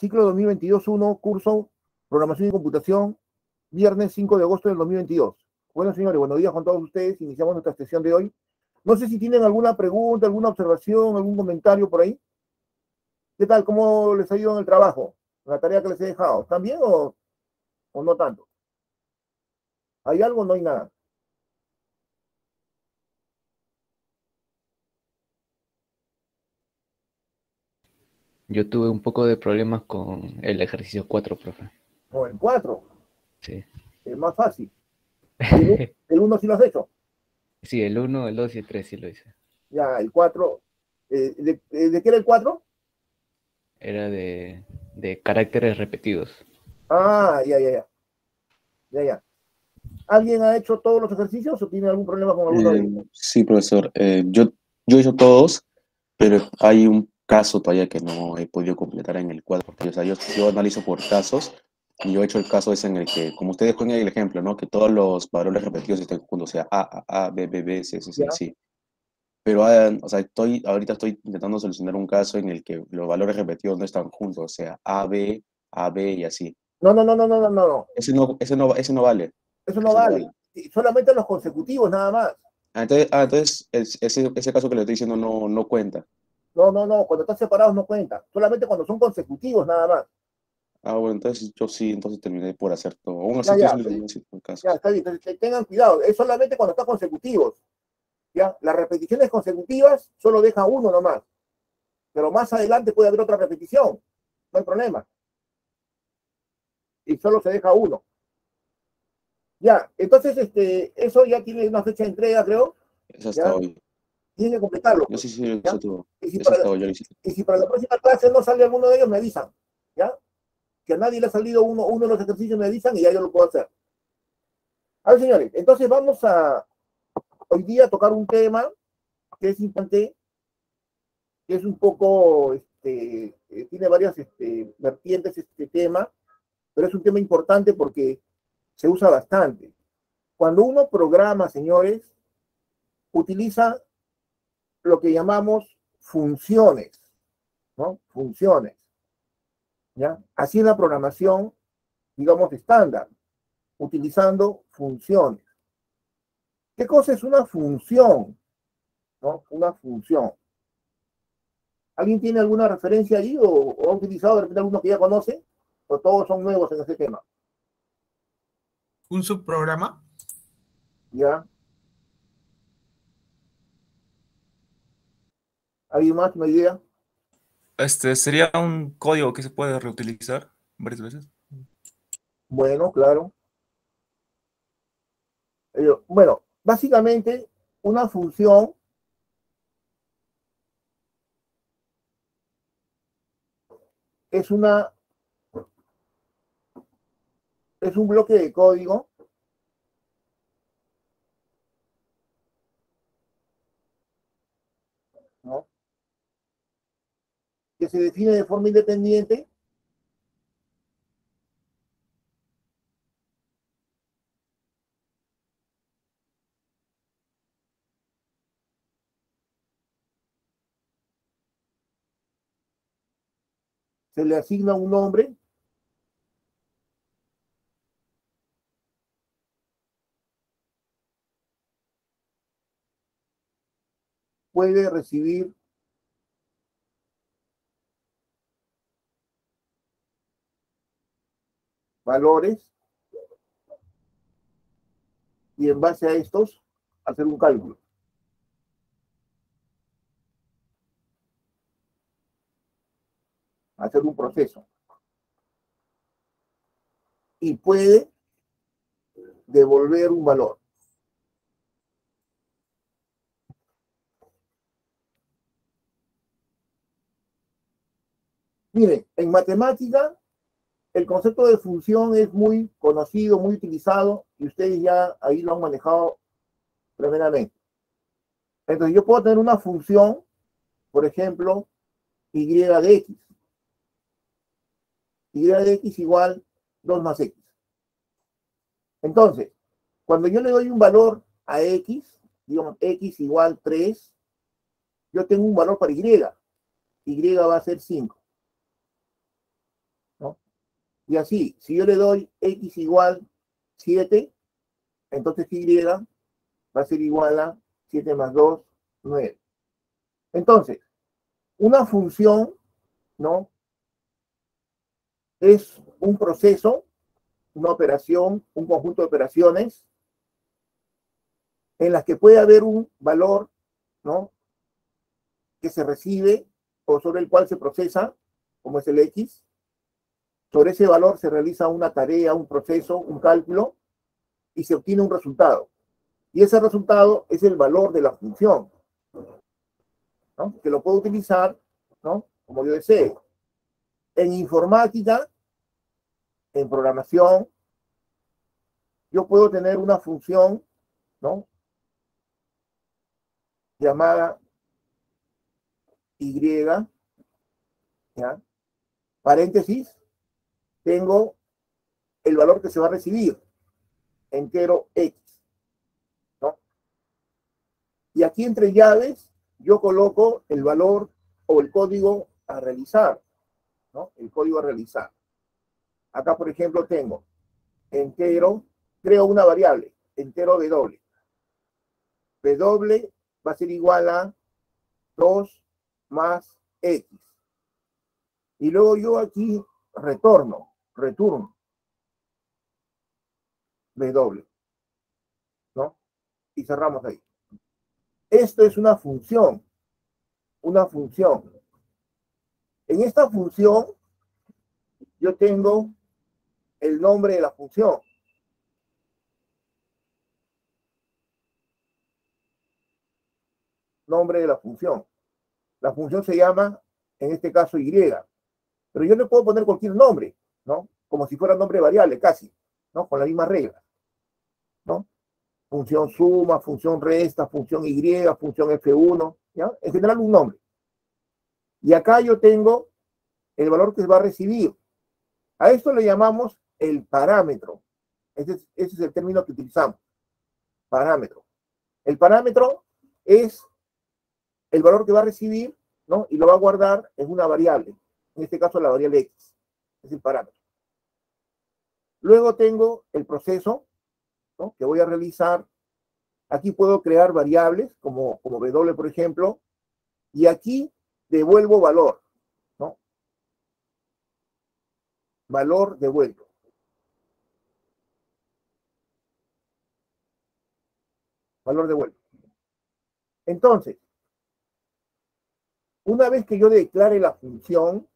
ciclo 2022-1, curso Programación y Computación, viernes 5 de agosto del 2022. Bueno, señores, buenos días con todos ustedes. Iniciamos nuestra sesión de hoy. No sé si tienen alguna pregunta, alguna observación, algún comentario por ahí. ¿Qué tal? ¿Cómo les ha ido en el trabajo? ¿En la tarea que les he dejado? ¿Están bien o no tanto? ¿Hay algo o no hay nada? Yo tuve un poco de problemas con el ejercicio 4, profe. ¿O el 4? Sí. Es más fácil. ¿Y el 1 sí lo has hecho? Sí, el 1, el 2 y el 3 sí lo hice. Ya, el 4. ¿De qué era el 4? Era de caracteres repetidos. Ah, ya. ¿Alguien ha hecho todos los ejercicios o tiene algún problema con alguno de ellos? Sí, profesor. Yo he hecho todos, pero hay un caso todavía que no he podido completar en el cuadro. Porque, o sea, yo analizo por casos y yo he hecho el caso ese en el que, como ustedes ponen el ejemplo, ¿no? Que todos los valores repetidos estén juntos, o sea, B, B, B, C, C, C, Ya, sí. Pero, o sea, ahorita estoy intentando solucionar un caso en el que los valores repetidos no están juntos, o sea, A, B y así. no. Ese no vale. Eso no Ese no vale. vale. Solamente los consecutivos, nada más. Entonces ese caso que le estoy diciendo no cuenta. No. Cuando están separados no cuenta. Solamente cuando son consecutivos, nada más. Ah, bueno, entonces yo sí, entonces terminé por hacer todo. Aún así Ya, estoy ya. solucionando ciertos Ya, casos. está bien. Entonces, tengan cuidado. Es solamente cuando están consecutivos. ¿Ya? Las repeticiones consecutivas solo deja uno nomás. Pero más adelante puede haber otra repetición. No hay problema. Y solo se deja uno. Ya, entonces, eso ya tiene una fecha de entrega, creo. Eso hasta ¿Ya? hoy. Tienen que completarlo, Yo pues. sí, sí, lo ¿Ya? hice todo. Y si Eso para, hasta hoy, yo lo hice todo. y si para la próxima clase no sale alguno de ellos, me avisan. ¿Ya? Que a nadie le ha salido uno de los ejercicios, me avisan y ya yo lo puedo hacer. A ver, señores, entonces vamos a hoy día tocar un tema que es importante, que es un poco, tiene varias vertientes este tema, pero es un tema importante porque se usa bastante. Cuando uno programa, señores, utiliza lo que llamamos funciones, ¿no? Funciones, ¿ya? Así es la programación, digamos, estándar, utilizando funciones. ¿Qué cosa es una función? ¿No? Una función. ¿Alguien tiene alguna referencia ahí o ha utilizado de repente alguno que ya conoce? ¿O todos son nuevos en ese tema? Un subprograma. ¿Ya? ¿Alguien más? ¿Una idea? Sería un código que se puede reutilizar varias veces. Bueno, claro. Bueno, básicamente una función es es un bloque de código, ¿no? Que se define de forma independiente se le asigna un nombre puede recibir valores y en base a estos hacer un cálculo. Hacer un proceso. Y puede devolver un valor. Miren, en matemática el concepto de función es muy conocido, muy utilizado y ustedes ya ahí lo han manejado plenamente. Entonces yo puedo tener una función, por ejemplo, y de x. Y de x igual 2 más x. Entonces, cuando yo le doy un valor a x, digamos x igual 3, yo tengo un valor para y. Y va a ser 5. Y así, si yo le doy x igual 7, entonces y va a ser igual a 7 más 2, 9. Entonces, una función, ¿no? Es un proceso, una operación, un conjunto de operaciones en las que puede haber un valor, ¿no? Que se recibe o sobre el cual se procesa, como es el x. Sobre ese valor se realiza una tarea, un proceso, un cálculo, y se obtiene un resultado. Y ese resultado es el valor de la función, ¿no? Que lo puedo utilizar, ¿no? Como yo desee. En informática, en programación, yo puedo tener una función, ¿no? Llamada y, ¿ya? Paréntesis, tengo el valor que se va a recibir, entero x, ¿no? Y aquí entre llaves, yo coloco el valor o el código a realizar, ¿no? El código a realizar. Acá, por ejemplo, tengo entero, creo una variable, entero w. W va a ser igual a 2 más x. Y luego yo aquí retorno w, ¿no? Y cerramos ahí. Esto es una función, una función. En esta función yo tengo el nombre de la función. Nombre de la función. La función se llama, en este caso, y. Pero yo le puedo poner cualquier nombre, ¿no? Como si fuera nombre variable, casi, ¿no? Con la misma regla, ¿no? Función suma, función resta, función y, función F1, ¿ya? En general un nombre. Y acá yo tengo el valor que se va a recibir. A esto le llamamos el parámetro. Ese es el término que utilizamos. Parámetro. El parámetro es el valor que va a recibir, ¿no? Y lo va a guardar en una variable. En este caso la variable x. Es el parámetro. Luego tengo el proceso, ¿no? Que voy a realizar. Aquí puedo crear variables, como w, por ejemplo. Y aquí devuelvo valor, ¿no? Valor devuelto. Valor devuelto. Entonces, una vez que yo declare la función,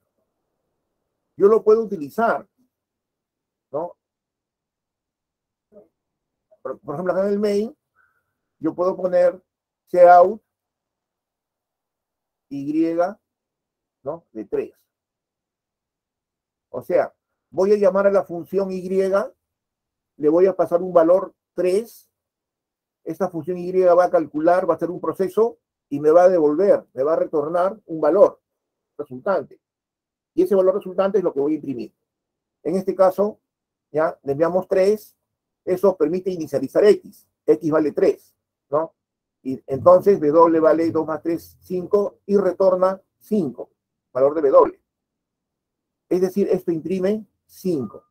yo lo puedo utilizar, ¿no? Por ejemplo, acá en el main, yo puedo poner cout y, ¿no? De 3. O sea, voy a llamar a la función y, le voy a pasar un valor 3. Esta función y va a calcular, va a hacer un proceso y me va a devolver, me va a retornar un valor resultante. Y ese valor resultante es lo que voy a imprimir. En este caso, ya le enviamos 3. Eso permite inicializar x. X vale 3, ¿no? Y entonces W vale 2 más 3, 5 y retorna 5, valor de W. Es decir, esto imprime 5.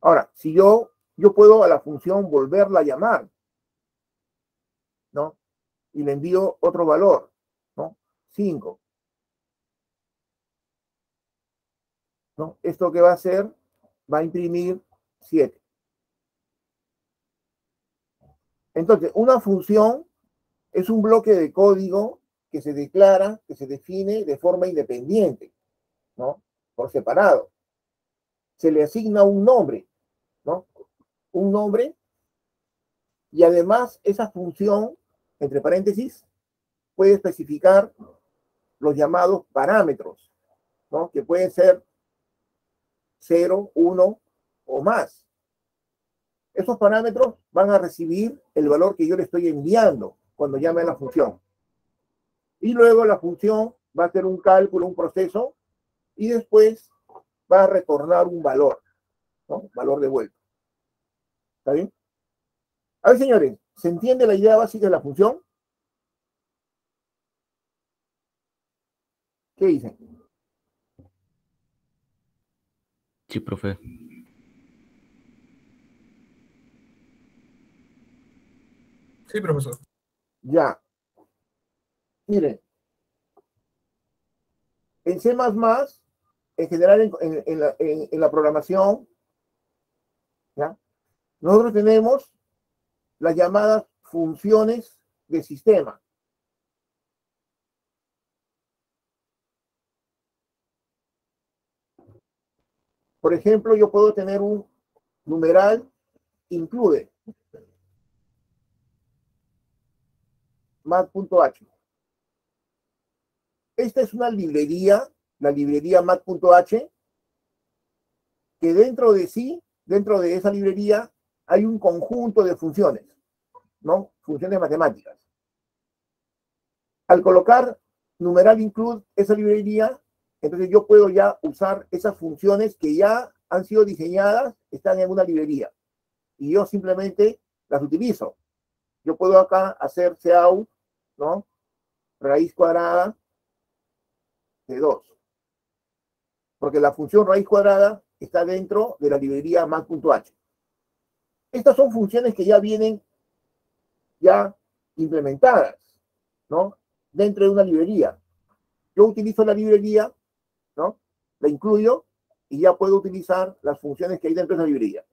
Ahora, si yo puedo a la función volverla a llamar, ¿no? Y le envío otro valor, ¿no? 5. ¿No? ¿Esto qué va a hacer? Va a imprimir 7. Entonces, una función es un bloque de código que se declara, que se define de forma independiente, ¿no? Por separado. Se le asigna un nombre, ¿no? Un nombre, y además esa función, entre paréntesis, puede especificar los llamados parámetros, ¿no? Que pueden ser 0, 1 o más. Esos parámetros van a recibir el valor que yo le estoy enviando cuando llame a la función. Y luego la función va a hacer un cálculo, un proceso, y después va a retornar un valor, ¿no? Valor devuelto. ¿Está bien? A ver, señores, ¿se entiende la idea básica de la función? ¿Qué dicen? Sí, profe. Sí, profesor. Ya. Miren, en C++, en general en la programación, ¿ya? Nosotros tenemos las llamadas funciones de sistema. Por ejemplo, yo puedo tener un numeral include mat.h. Esta es una librería, la librería mat.h, que dentro de sí, dentro de esa librería, hay un conjunto de funciones, ¿no? Funciones matemáticas. Al colocar numeral include esa librería, entonces yo puedo ya usar esas funciones que ya han sido diseñadas, están en una librería, y yo simplemente las utilizo. Yo puedo acá hacer cout, ¿no? Raíz cuadrada de 2, porque la función raíz cuadrada está dentro de la librería mat.h. Estas son funciones que ya vienen ya implementadas, ¿no? Dentro de una librería. Yo utilizo la librería, ¿no? La incluyo y ya puedo utilizar las funciones que hay dentro de esa librería.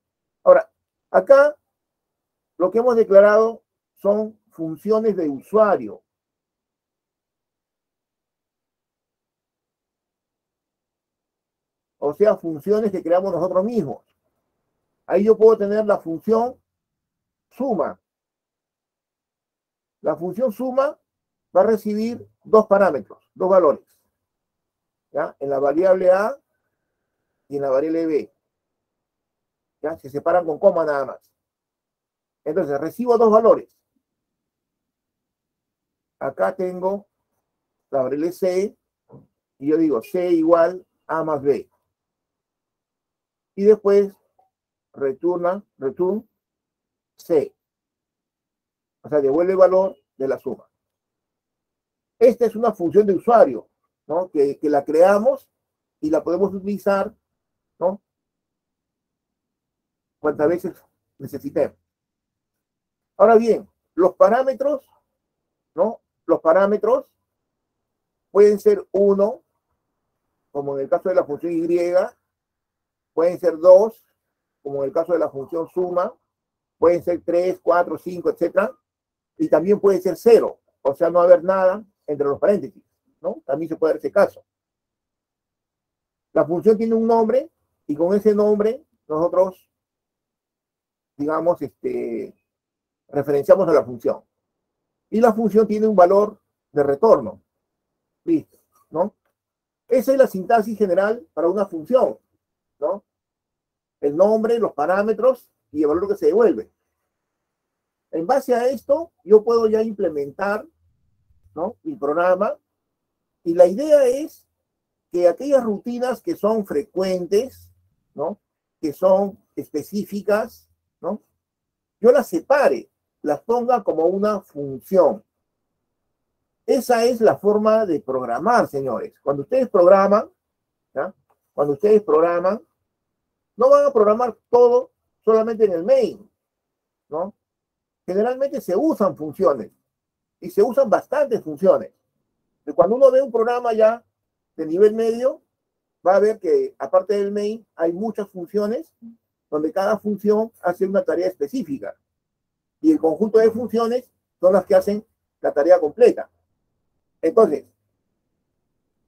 Ahora, acá lo que hemos declarado son funciones de usuario. O sea, funciones que creamos nosotros mismos. Ahí yo puedo tener la función suma. La función suma va a recibir dos parámetros, dos valores, ¿ya? En la variable A y en la variable B. ¿Ya? Se separan con coma nada más. Entonces, recibo dos valores. Acá tengo la variable C y yo digo C igual A más B. Y después return C. O sea, devuelve el valor de la suma. Esta es una función de usuario, ¿no? Que la creamos y la podemos utilizar, ¿no? Cuantas veces necesitemos. Ahora bien, los parámetros, ¿no? Los parámetros pueden ser 1, como en el caso de la función y, pueden ser 2, como en el caso de la función suma, pueden ser 3, 4, 5, etc. Y también puede ser 0, o sea, no haber nada entre los paréntesis, ¿no? También se puede dar ese caso. La función tiene un nombre y con ese nombre nosotros, digamos, referenciamos a la función. Y la función tiene un valor de retorno. ¿Listo? ¿No? Esa es la sintaxis general para una función, ¿no? El nombre, los parámetros y el valor que se devuelve. En base a esto, yo puedo ya implementar, ¿no? Mi programa. Y la idea es que aquellas rutinas que son frecuentes, ¿no? Que son específicas, ¿no? Yo las separe, las ponga como una función. Esa es la forma de programar, señores. Cuando ustedes programan, ¿ya? Cuando ustedes programan, no van a programar todo solamente en el main, ¿no? Generalmente se usan funciones y se usan bastantes funciones. Y cuando uno ve un programa ya de nivel medio, va a ver que aparte del main hay muchas funciones donde cada función hace una tarea específica y el conjunto de funciones son las que hacen la tarea completa. Entonces,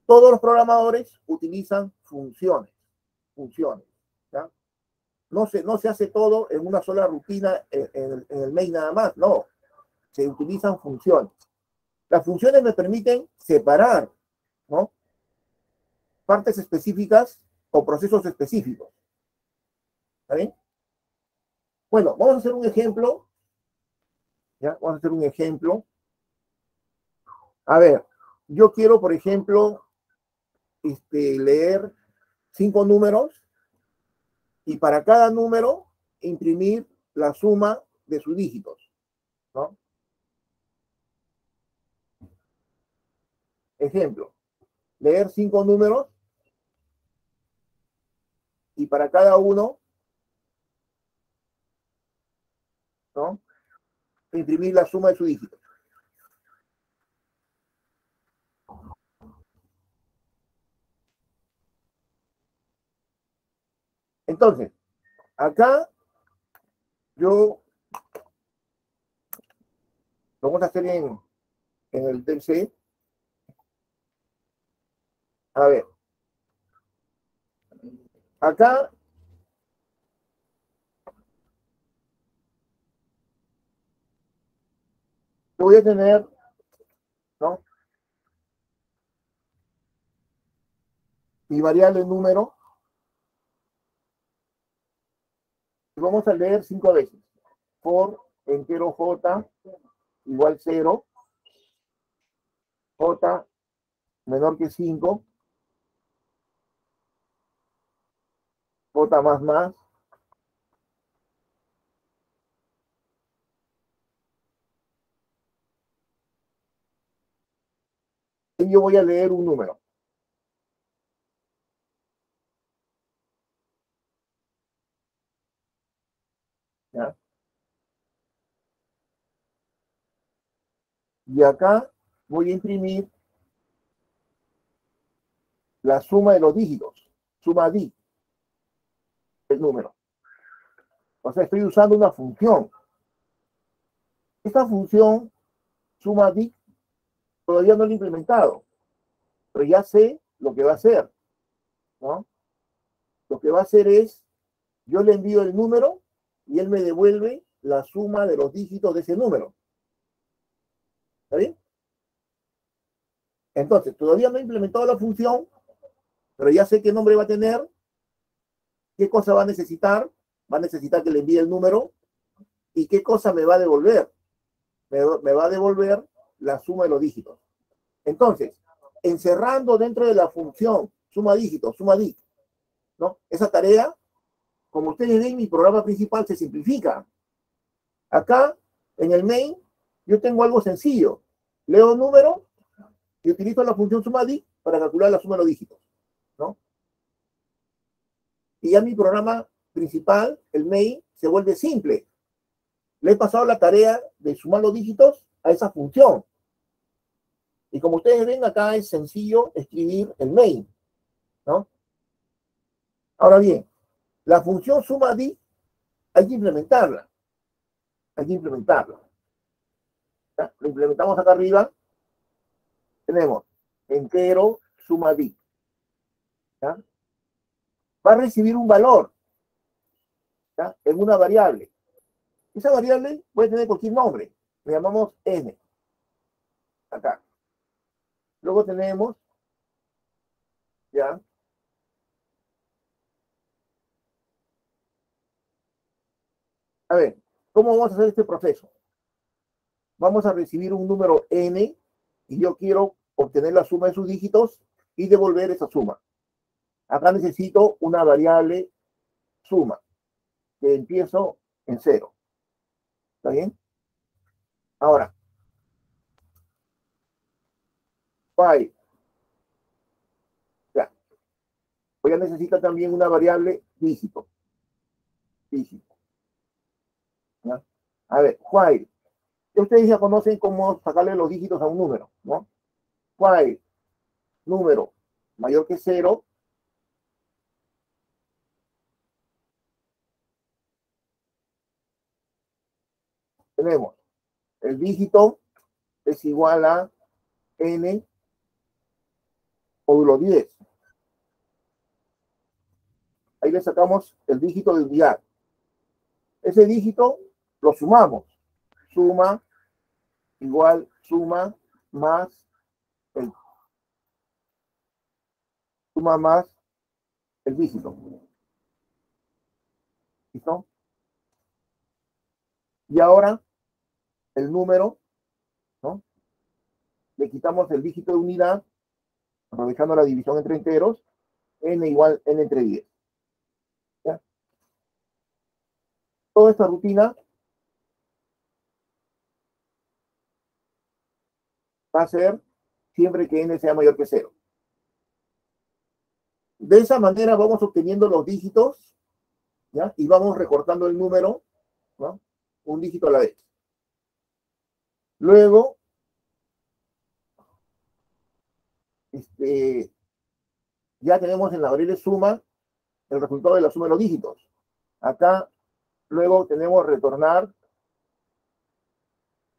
todos los programadores utilizan funciones, ¿ya? No se hace todo en una sola rutina en el main nada más, no. Se utilizan funciones. Las funciones me permiten separar, ¿no? Partes específicas o procesos específicos. ¿Está bien? Bueno, vamos a hacer un ejemplo. ¿Ya? Vamos a hacer un ejemplo. A ver, yo quiero, por ejemplo, leer 5 números y para cada número imprimir la suma de sus dígitos, ¿no? Ejemplo, leer 5 números y para cada uno, ¿no? Imprimir la suma de su dígito. Entonces, acá yo lo vamos a hacer en el DLC. A ver, acá yo voy a tener, ¿no? Mi variable número, y vamos a leer 5 veces. For entero j igual 0, j menor que 5, j más, y yo voy a leer un número. ¿Ya? Y acá voy a imprimir la suma de los dígitos, suma di, el número. O sea, estoy usando una función. Esta función, suma di, todavía no la he implementado, pero ya sé lo que va a hacer, ¿no? Lo que va a hacer es, yo le envío el número y él me devuelve la suma de los dígitos de ese número. ¿Está bien? Entonces, todavía no he implementado la función, pero ya sé qué nombre va a tener, qué cosa va a necesitar que le envíe el número y qué cosa me va a devolver. Me va a devolver la suma de los dígitos. Entonces, encerrando dentro de la función suma dígitos, suma di, ¿no? Esa tarea, como ustedes ven, mi programa principal se simplifica. Acá, en el main, yo tengo algo sencillo. Leo número y utilizo la función suma di para calcular la suma de los dígitos, ¿no? Y ya mi programa principal, el main, se vuelve simple. Le he pasado la tarea de sumar los dígitos a esa función. Y como ustedes ven, acá es sencillo escribir el main, ¿no? Ahora bien, la función suma di hay que implementarla. Hay que implementarla. ¿Ya? Lo implementamos acá arriba. Tenemos entero suma di. ¿Ya? Va a recibir un valor, ¿ya? En una variable. Esa variable puede tener cualquier nombre. Le llamamos n. Acá. Luego tenemos, ¿ya? A ver, ¿cómo vamos a hacer este proceso? Vamos a recibir un número n y yo quiero obtener la suma de sus dígitos y devolver esa suma. Acá necesito una variable suma, que empiezo en 0. ¿Está bien? Ahora, while, ya. Voy a necesitar también una variable dígito. Dígito. ¿Ya? A ver, while. Ustedes ya conocen cómo sacarle los dígitos a un número, ¿no? While, número mayor que 0, tenemos el dígito es igual a n módulo 10. Ahí le sacamos el dígito de unidad. Ese dígito lo sumamos. Suma igual suma más el suma más el dígito. ¿Listo? Y ahora el número, ¿no? Le quitamos el dígito de unidad, aprovechando la división entre enteros, n igual n entre 10. ¿Ya? Toda esta rutina va a ser siempre que n sea mayor que 0. De esa manera vamos obteniendo los dígitos, ¿ya? Y vamos recortando el número, ¿no? Un dígito a la vez. Luego, ya tenemos en la variable suma el resultado de la suma de los dígitos. Acá, luego tenemos retornar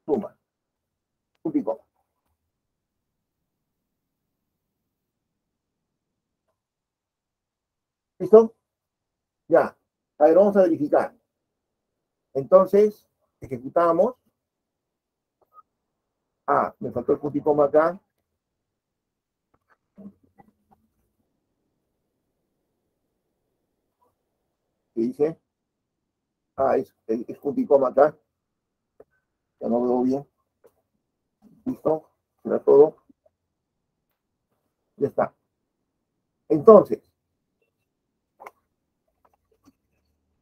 suma. Punto y coma. ¿Listo? Ya. A ver, vamos a verificar. Entonces, ejecutamos. Ah, me faltó el punto y coma acá. ¿Qué dice? Ah, es punto y coma acá. Ya no veo bien. ¿Listo? Será todo. Ya está. Entonces,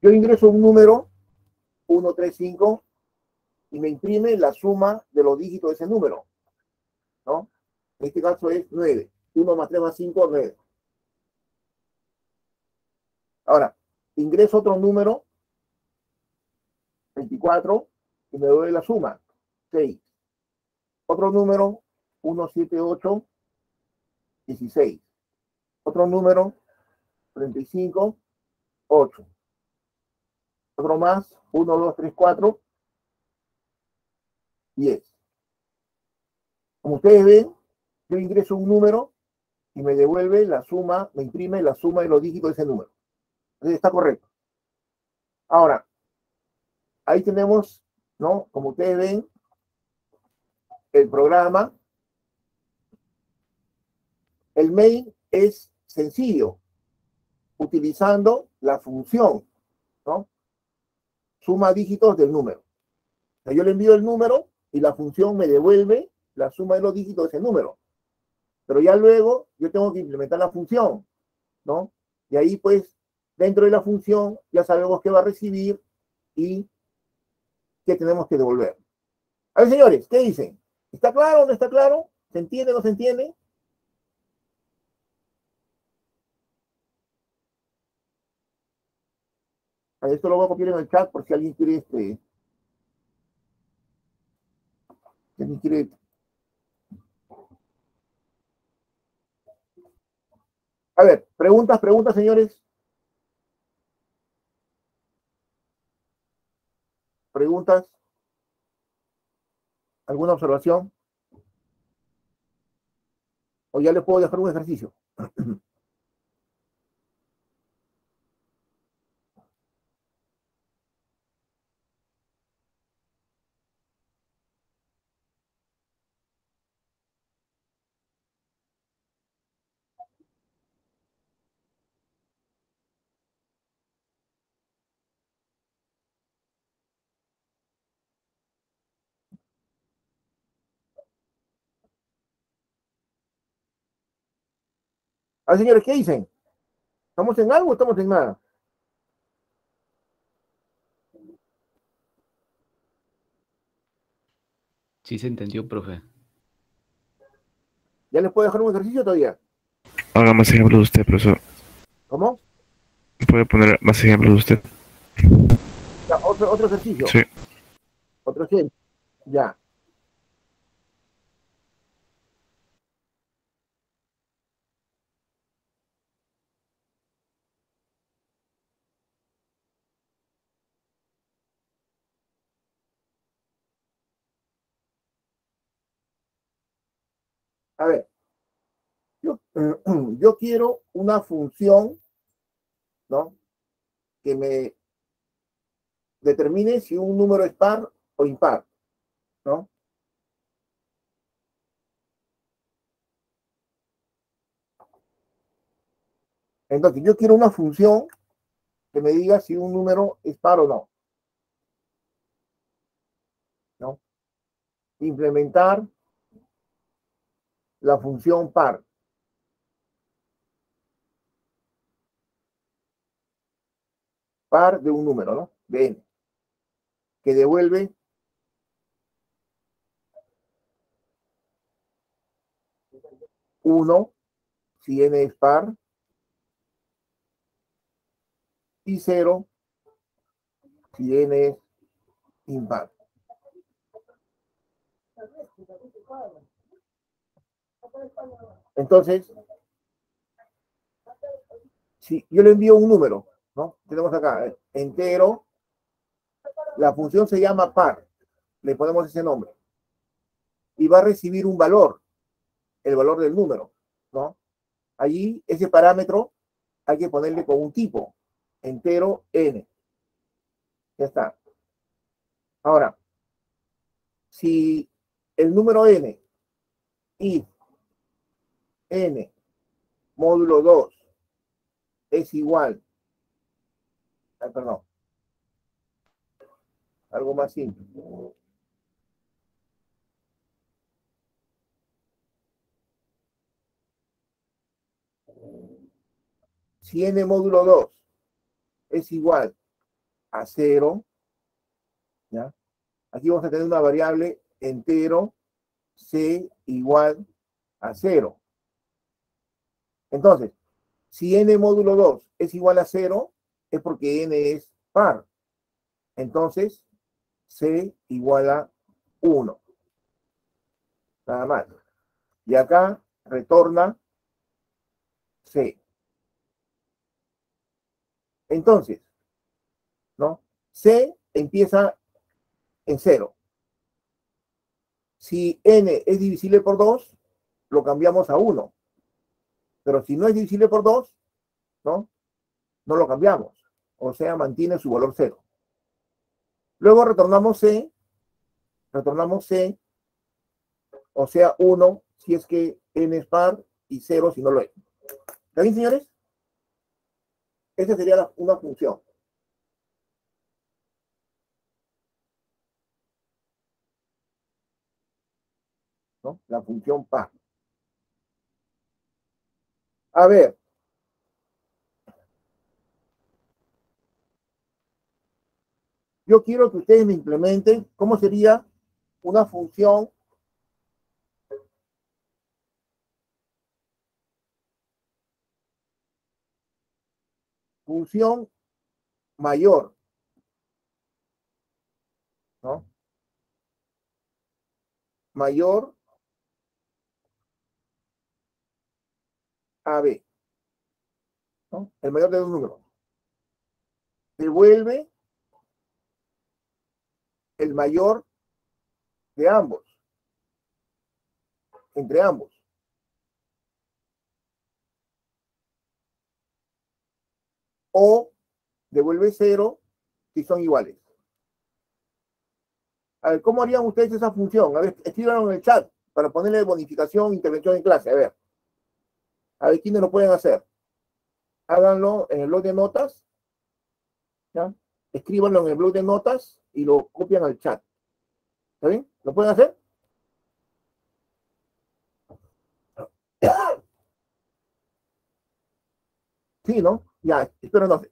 yo ingreso un número, 135, y me imprime la suma de los dígitos de ese número, ¿no? En este caso es 9. 1 más 3 más 5, 9. Ahora, ingreso otro número, 24, y me doy la suma, 6. Otro número, 178, 16. Otro número, 35, 8. Otro más, 1, 2, 3, 4, 10. Como ustedes ven, yo ingreso un número y me devuelve la suma, me imprime la suma de los dígitos de ese número. Entonces está correcto. Ahora, ahí tenemos, ¿no? Como ustedes ven, el programa. El main es sencillo, utilizando la función, ¿no? Suma dígitos del número. O sea, yo le envío el número y la función me devuelve la suma de los dígitos de ese número. Pero ya luego yo tengo que implementar la función, ¿no? Y ahí pues, dentro de la función ya sabemos qué va a recibir y qué tenemos que devolver. A ver, señores, ¿qué dicen? ¿Está claro o no está claro? ¿Se entiende o no se entiende? A ver, esto lo voy a copiar en el chat por si alguien quiere, si alguien quiere. A ver, preguntas, señores. Preguntas. ¿Alguna observación? O ya les puedo dejar un ejercicio. A ver, señores, ¿qué dicen? ¿Estamos en algo o estamos en nada? Sí se entendió, profe. ¿Ya les puedo dejar un ejercicio todavía? Haga más ejemplos de usted, profesor. ¿Cómo? ¿Puede poner más ejemplos de usted? Ya, otro ejercicio. Sí. Otro ejemplo. Ya. A ver. Yo quiero una función, ¿no? Que me determine si un número es par o impar, ¿no? Entonces, yo quiero una función que me diga si un número es par o no, ¿no? Implementar la función par. Par de un número, ¿no? De n, que devuelve uno si n es par, y 0 si n es impar. Entonces, si yo le envío un número, ¿no? Tenemos acá entero, la función se llama par, le ponemos ese nombre, y va a recibir un valor, el valor del número, ¿no? Allí, ese parámetro hay que ponerle con un tipo, entero n. Ya está. Ahora, si el número n y n módulo 2 es igual, perdón, algo más simple. Si n módulo 2 es igual a 0, ¿ya? Aquí vamos a tener una variable entero c igual a 0. Entonces, si n módulo 2 es igual a 0, es porque n es par. Entonces, c igual a 1. Nada más. Y acá retorna c. Entonces, ¿no? C empieza en 0. Si n es divisible por 2, lo cambiamos a 1. Pero si no es divisible por 2, ¿no? No lo cambiamos. O sea, mantiene su valor 0. Luego retornamos C, o sea, 1 si es que n es par y 0 si no lo es. ¿Está bien, señores? Esa sería una función. ¿No? La función par. A ver. Yo quiero que ustedes me implementen cómo sería una función mayor, ¿no? Mayor a B, ¿no? El mayor de dos números. Devuelve el mayor de ambos, entre ambos. O devuelve 0 si son iguales. A ver, ¿cómo harían ustedes esa función? A ver, escríbanlo en el chat para ponerle bonificación, intervención en clase. A ver, ¿quiénes lo pueden hacer? Háganlo en el blog de notas, ¿ya? Escríbanlo en el blog de notas y lo copian al chat. ¿Está bien? ¿Lo pueden hacer? Sí, ¿no? Ya, espero entonces.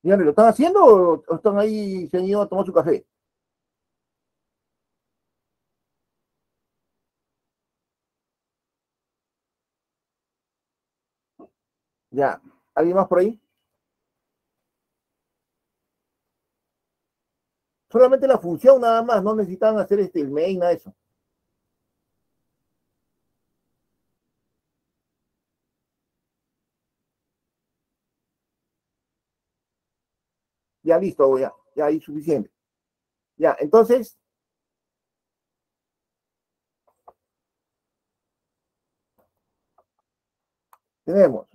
Señores, ¿lo están haciendo o están ahí, se han ido a tomar su café? Ya. ¿Alguien más por ahí? Solamente la función nada más, no necesitan hacer el main, nada de eso. Ya listo, ya ahí suficiente. Ya, entonces, tenemos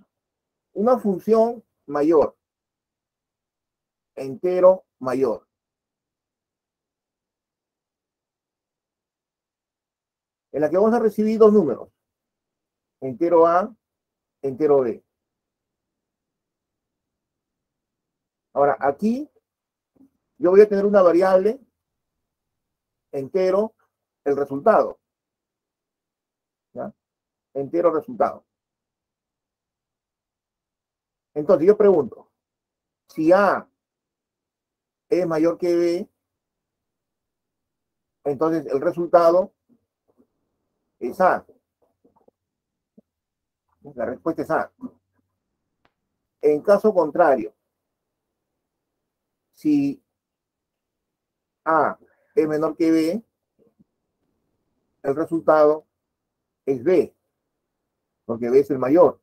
una función mayor, entero mayor. En la que vamos a recibir dos números, entero A, entero B. Ahora, aquí yo voy a tener una variable entero, el resultado. ¿Ya? Entero resultado. Entonces yo pregunto, si A es mayor que B, entonces el resultado es A. La respuesta es A. En caso contrario, si A es menor que B, el resultado es B, porque B es el mayor.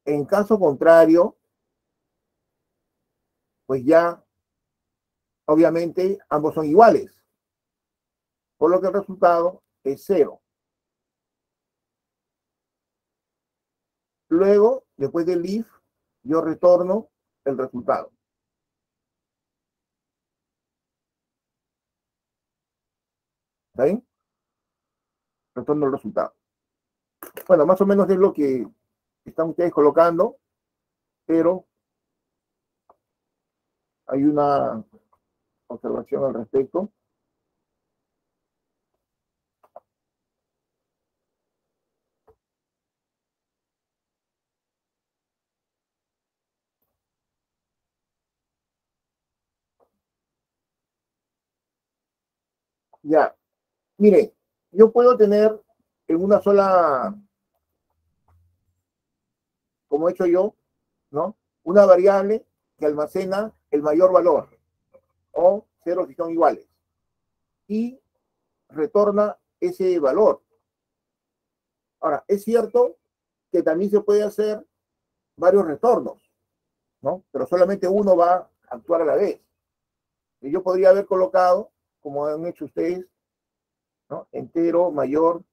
En caso contrario, pues ya, obviamente, ambos son iguales, por lo que el resultado es 0. Luego, después del if, yo retorno el resultado. ¿Está bien? Retorno el resultado. Bueno, más o menos es lo que están ustedes colocando, pero hay una observación al respecto. Ya, mire, yo puedo tener en una sola, como he hecho yo, ¿no? Una variable que almacena el mayor valor, o 0 si son iguales, y retorna ese valor. Ahora, es cierto que también se puede hacer varios retornos, ¿no? Pero solamente uno va a actuar a la vez. Y yo podría haber colocado, como han hecho ustedes, ¿no? Entero mayor,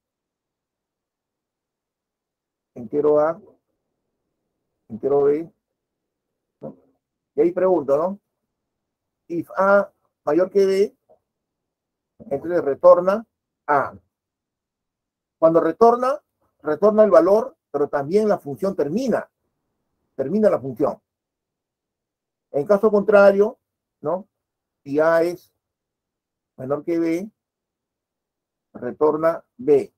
entero A, entero B, ¿no? Y ahí pregunto, ¿no? If A mayor que B, entonces retorna A. Cuando retorna el valor, pero también la función termina la función. En caso contrario, ¿no? Si A es menor que B, retorna B.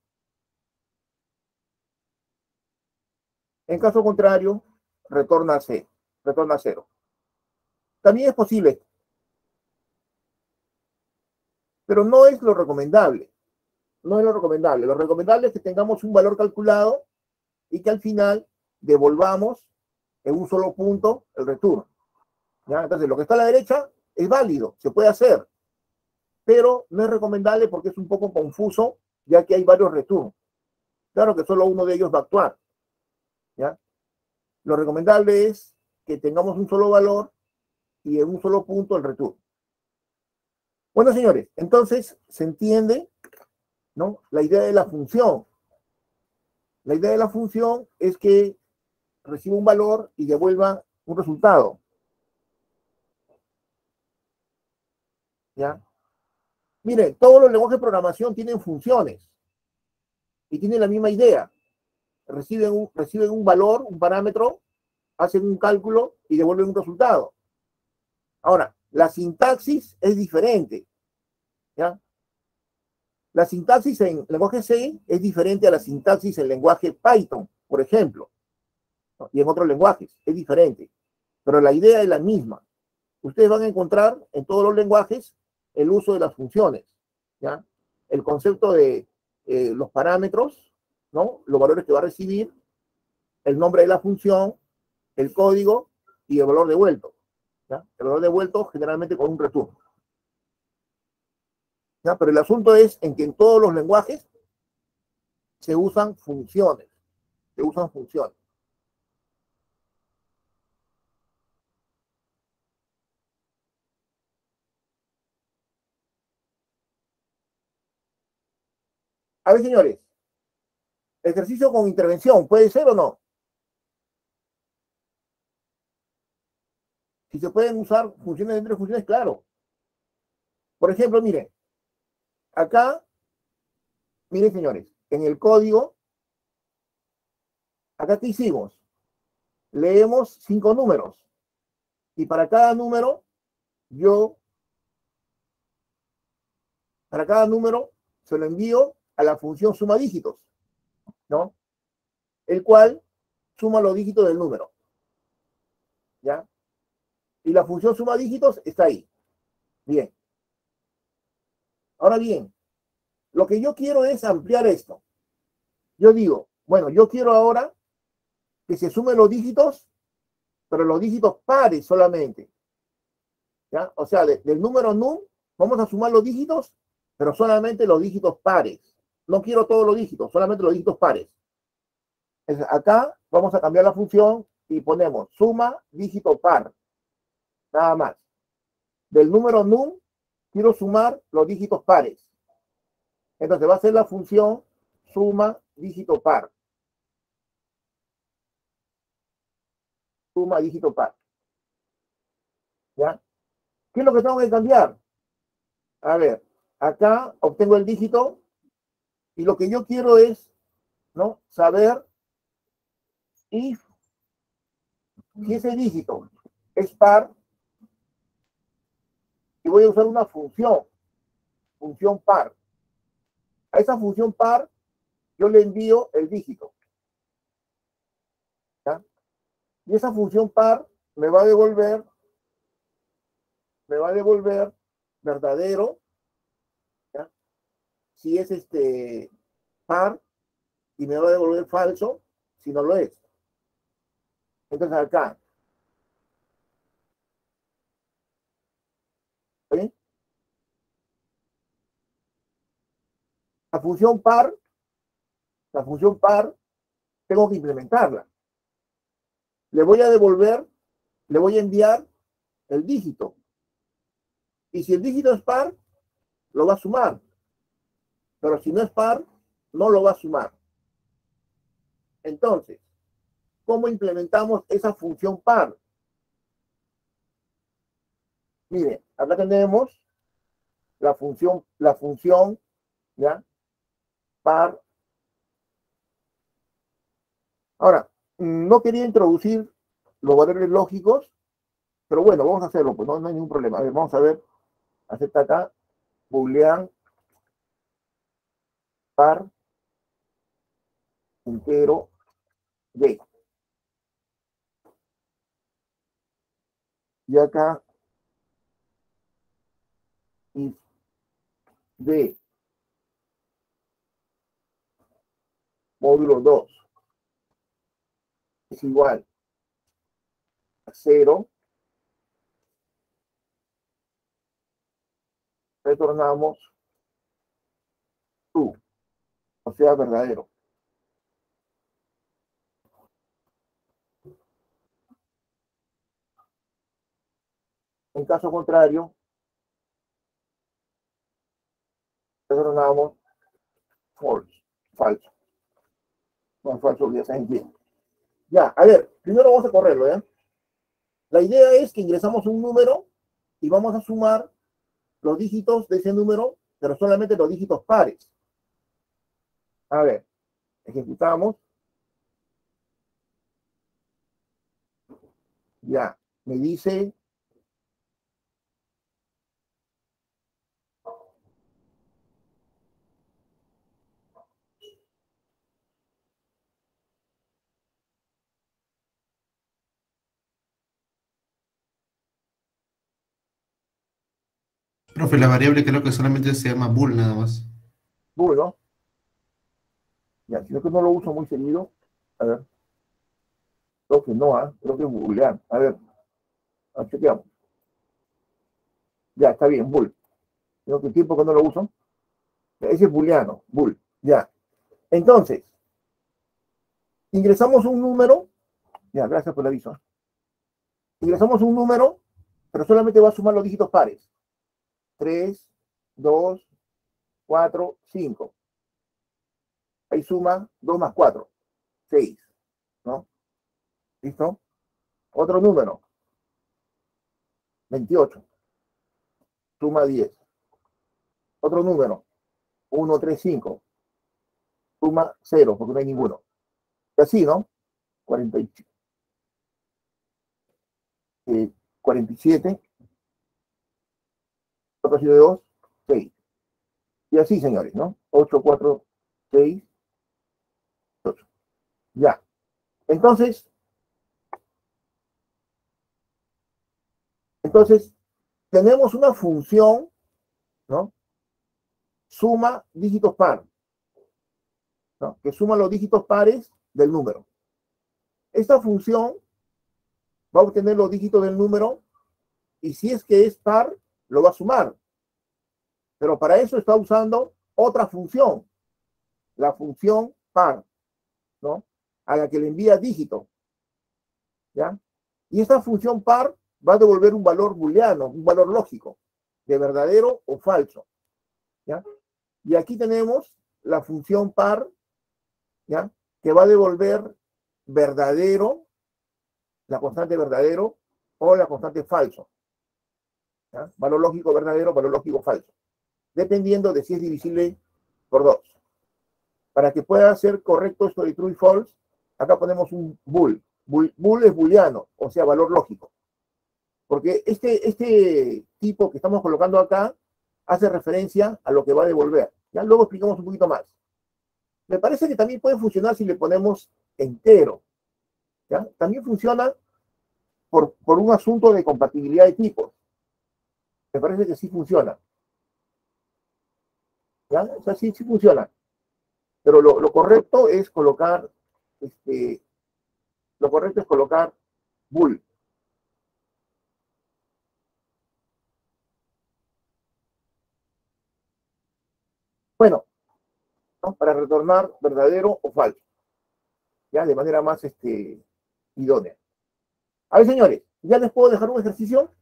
En caso contrario, retorna C, retorna 0. También es posible, pero no es lo recomendable. No es lo recomendable. Lo recomendable es que tengamos un valor calculado y que al final devolvamos en un solo punto el return. ¿Ya? Entonces, lo que está a la derecha es válido, se puede hacer, pero no es recomendable porque es un poco confuso, ya que hay varios returns. Claro que solo uno de ellos va a actuar. ¿Ya? Lo recomendable es que tengamos un solo valor y en un solo punto el return. Bueno, señores, entonces se entiende, ¿no? La idea de la función. La idea de la función es que reciba un valor y devuelva un resultado. ¿Ya? Mire, todos los lenguajes de programación tienen funciones y tienen la misma idea. Reciben un valor, un parámetro, hacen un cálculo y devuelven un resultado. Ahora, la sintaxis es diferente. ¿Ya? La sintaxis en lenguaje C es diferente a la sintaxis en lenguaje Python, por ejemplo, ¿no? Y en otros lenguajes es diferente. pero la idea es la misma. Ustedes van a encontrar en todos los lenguajes el uso de las funciones, ¿ya? El concepto de los parámetros, ¿no? Los valores que va a recibir, el nombre de la función, el código y el valor devuelto, ¿ya? El valor devuelto generalmente con un return, ¿ya? Pero el asunto es en que en todos los lenguajes se usan funciones, se usan funciones. A ver, señores, ejercicio con intervención, ¿puede ser o no? Si se pueden usar funciones dentro de funciones, claro. Por ejemplo, miren, acá, miren, señores, en el código, acá ¿qué hicimos? Leemos 5 números. Y para cada número, para cada número, se lo envío a la función suma dígitos, ¿no? El cual suma los dígitos del número, ¿ya? Y la función suma dígitos está ahí. Bien. Ahora bien, lo que yo quiero es ampliar esto. Yo digo, bueno, yo quiero ahora que se sumen los dígitos, pero los dígitos pares solamente, ¿ya? O sea, del número num, vamos a sumar los dígitos, pero solamente los dígitos pares. No quiero todos los dígitos, solamente los dígitos pares. Entonces, acá vamos a cambiar la función y ponemos suma dígito par, nada más. Del número num, quiero sumar los dígitos pares. Entonces va a ser la función suma dígito par. Suma dígito par. ¿Ya? ¿Qué es lo que tengo que cambiar? A ver, acá obtengo el dígito y lo que yo quiero es, ¿no? Saber si ese dígito es par y voy a usar una función par. A esa función par yo le envío el dígito, ¿ya? Y esa función par me va a devolver verdadero, ¿ya? Si es par, y me va a devolver falso si no lo es. Entonces acá, ¿sí? La función par, la función par, tengo que implementarla. Le voy a devolver, le voy a enviar el dígito. Y si el dígito es par, lo va a sumar. Pero si no es par, no lo va a sumar. Entonces, ¿cómo implementamos esa función par? Mire, acá tenemos la función, ¿ya? Par. Ahora, no quería introducir los valores lógicos, pero bueno, vamos a hacerlo, pues no hay ningún problema. A ver, vamos a ver, acepta acá, boolean par entero d. Y acá, if d módulo 2 es igual a 0, retornamos true, o sea, verdadero. En caso contrario, retornamos false, falso. No, falso, ya saben bien. Ya, a ver, primero vamos a correrlo, ¿ya? La idea es que ingresamos un número y vamos a sumar los dígitos de ese número, pero solamente los dígitos pares. A ver, ejecutamos. Ya, me dice Profe, la variable creo que solamente se llama bool nada más. Bool, ¿no? Ya, sino que no lo uso muy seguido. A ver, creo que no, creo que es booleano. A ver, chequeamos. Ya, está bien, bool. Creo que tiempo que no lo uso. Ese es booleano, bool. Ya. Entonces, ingresamos un número. Ya, gracias por el aviso. Ingresamos un número, pero solamente va a sumar los dígitos pares. 3, 2, 4, 5. Ahí suma 2 más 4, 6. ¿No? ¿Listo? Otro número, 28. Suma 10. Otro número, 1, 3, 5. Suma 0, porque no hay ninguno. Y así, ¿no? 40, 47. 4, 7, 2, 6. Y así, señores, ¿no? 8, 4, 6, 8. Ya. Entonces, tenemos una función, ¿no? Suma dígitos par, ¿no? Que suma los dígitos pares del número. Esta función va a obtener los dígitos del número y si es que es par, lo va a sumar. Pero para eso está usando otra función, la función par, ¿no? A la que le envía dígito, ¿ya? Y esta función par va a devolver un valor booleano, un valor lógico, de verdadero o falso, ¿ya? Y aquí tenemos la función par, ¿ya? Que va a devolver verdadero, la constante verdadero o la constante falso, ¿ya? Valor lógico verdadero, valor lógico falso, dependiendo de si es divisible por 2. Para que pueda ser correcto esto de true y false, acá ponemos un bool. Bool es booleano, o sea, valor lógico. Porque este tipo que estamos colocando acá hace referencia a lo que va a devolver. Ya luego explicamos un poquito más. Me parece que también puede funcionar si le ponemos entero. ¿Ya? También funciona por un asunto de compatibilidad de tipos. Me parece que sí funciona. ¿Ya? O sea, sí funciona. Pero lo correcto es colocar, lo correcto es colocar bool. Bueno, ¿no? Para retornar verdadero o falso. Ya, de manera más idónea. A ver, señores, ¿ya les puedo dejar un ejercicio?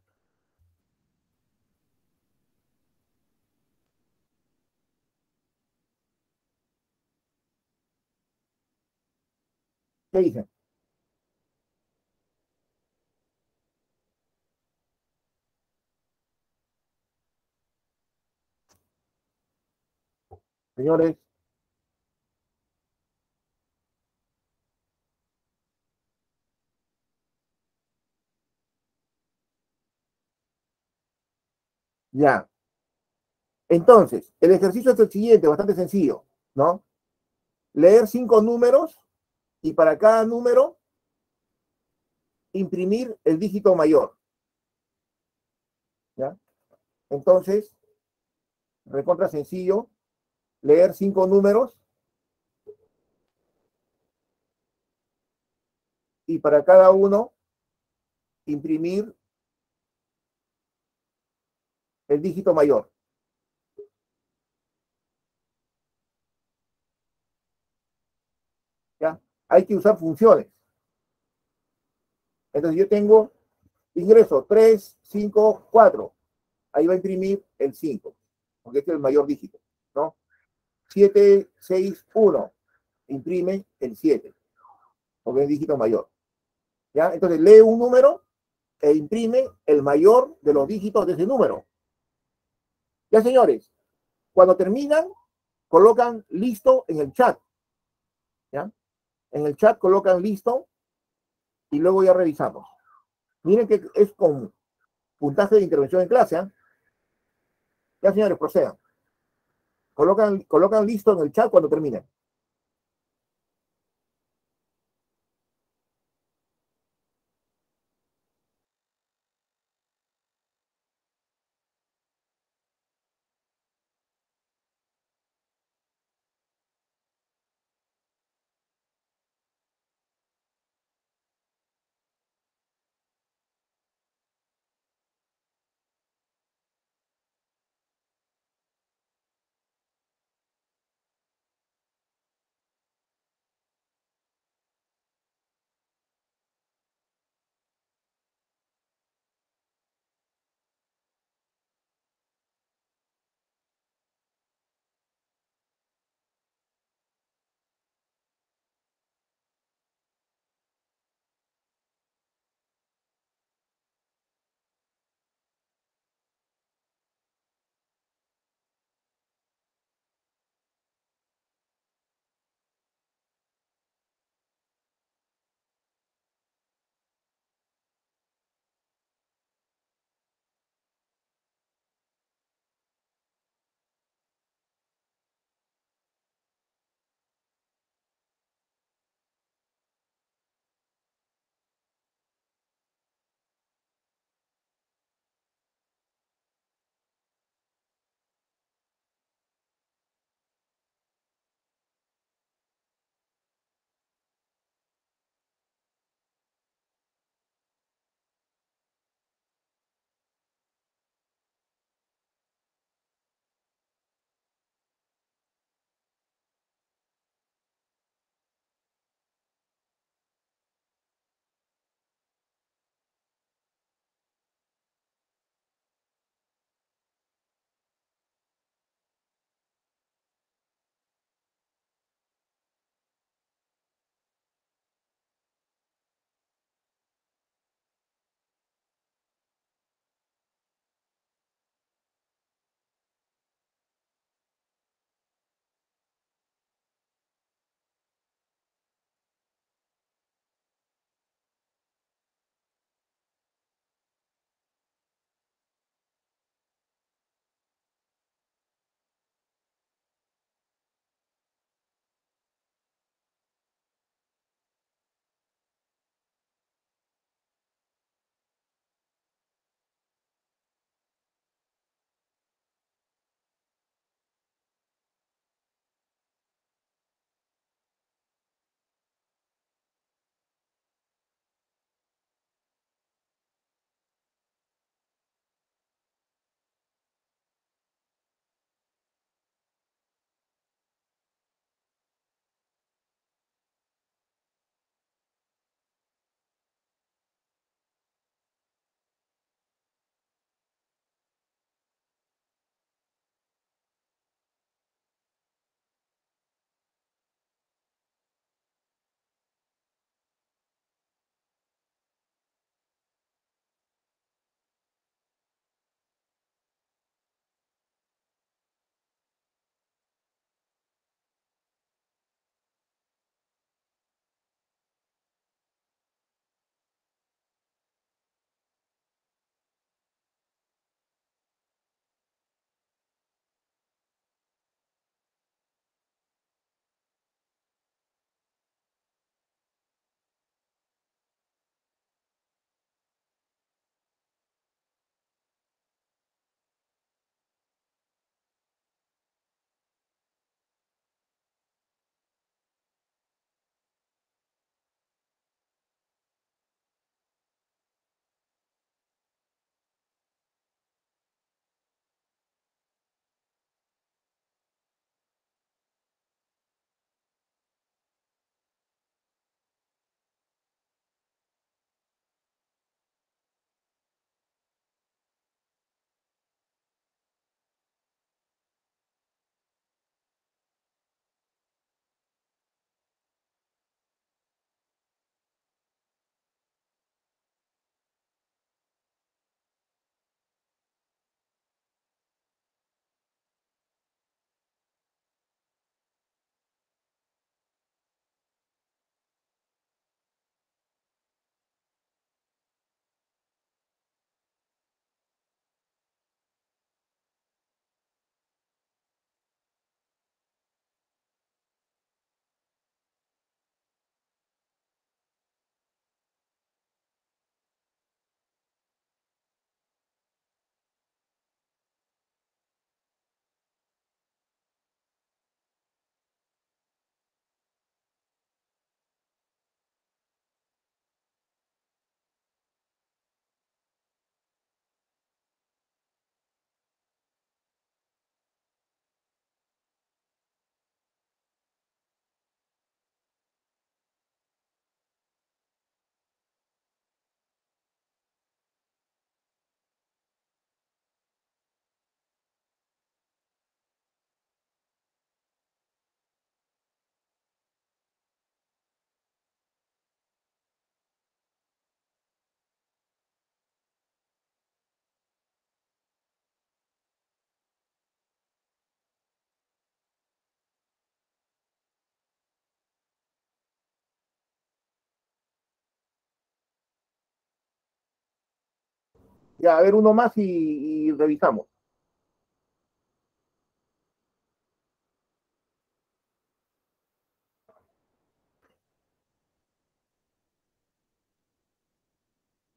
¿Qué dicen? Señores, ya. Entonces, el ejercicio es el siguiente, bastante sencillo, ¿no? Leer 5 números y para cada número imprimir el dígito mayor, ¿ya? Entonces, recontra sencillo, leer 5 números y para cada uno imprimir el dígito mayor, ¿ya? Hay que usar funciones. Entonces yo tengo ingreso 3, 5, 4. Ahí va a imprimir el 5, porque este es el mayor dígito, ¿no? 7, 6, 1. Imprime el 7, porque es el dígito mayor. ¿Ya? Entonces lee un número e imprime el mayor de los dígitos de ese número. Ya, señores, cuando terminan, colocan listo en el chat. ¿Ya? En el chat colocan listo y luego ya revisamos. Miren que es con puntaje de intervención en clase. ¿Eh? Ya, señores, procedan. Colocan listo en el chat cuando terminen. Ya, a ver, uno más y revisamos.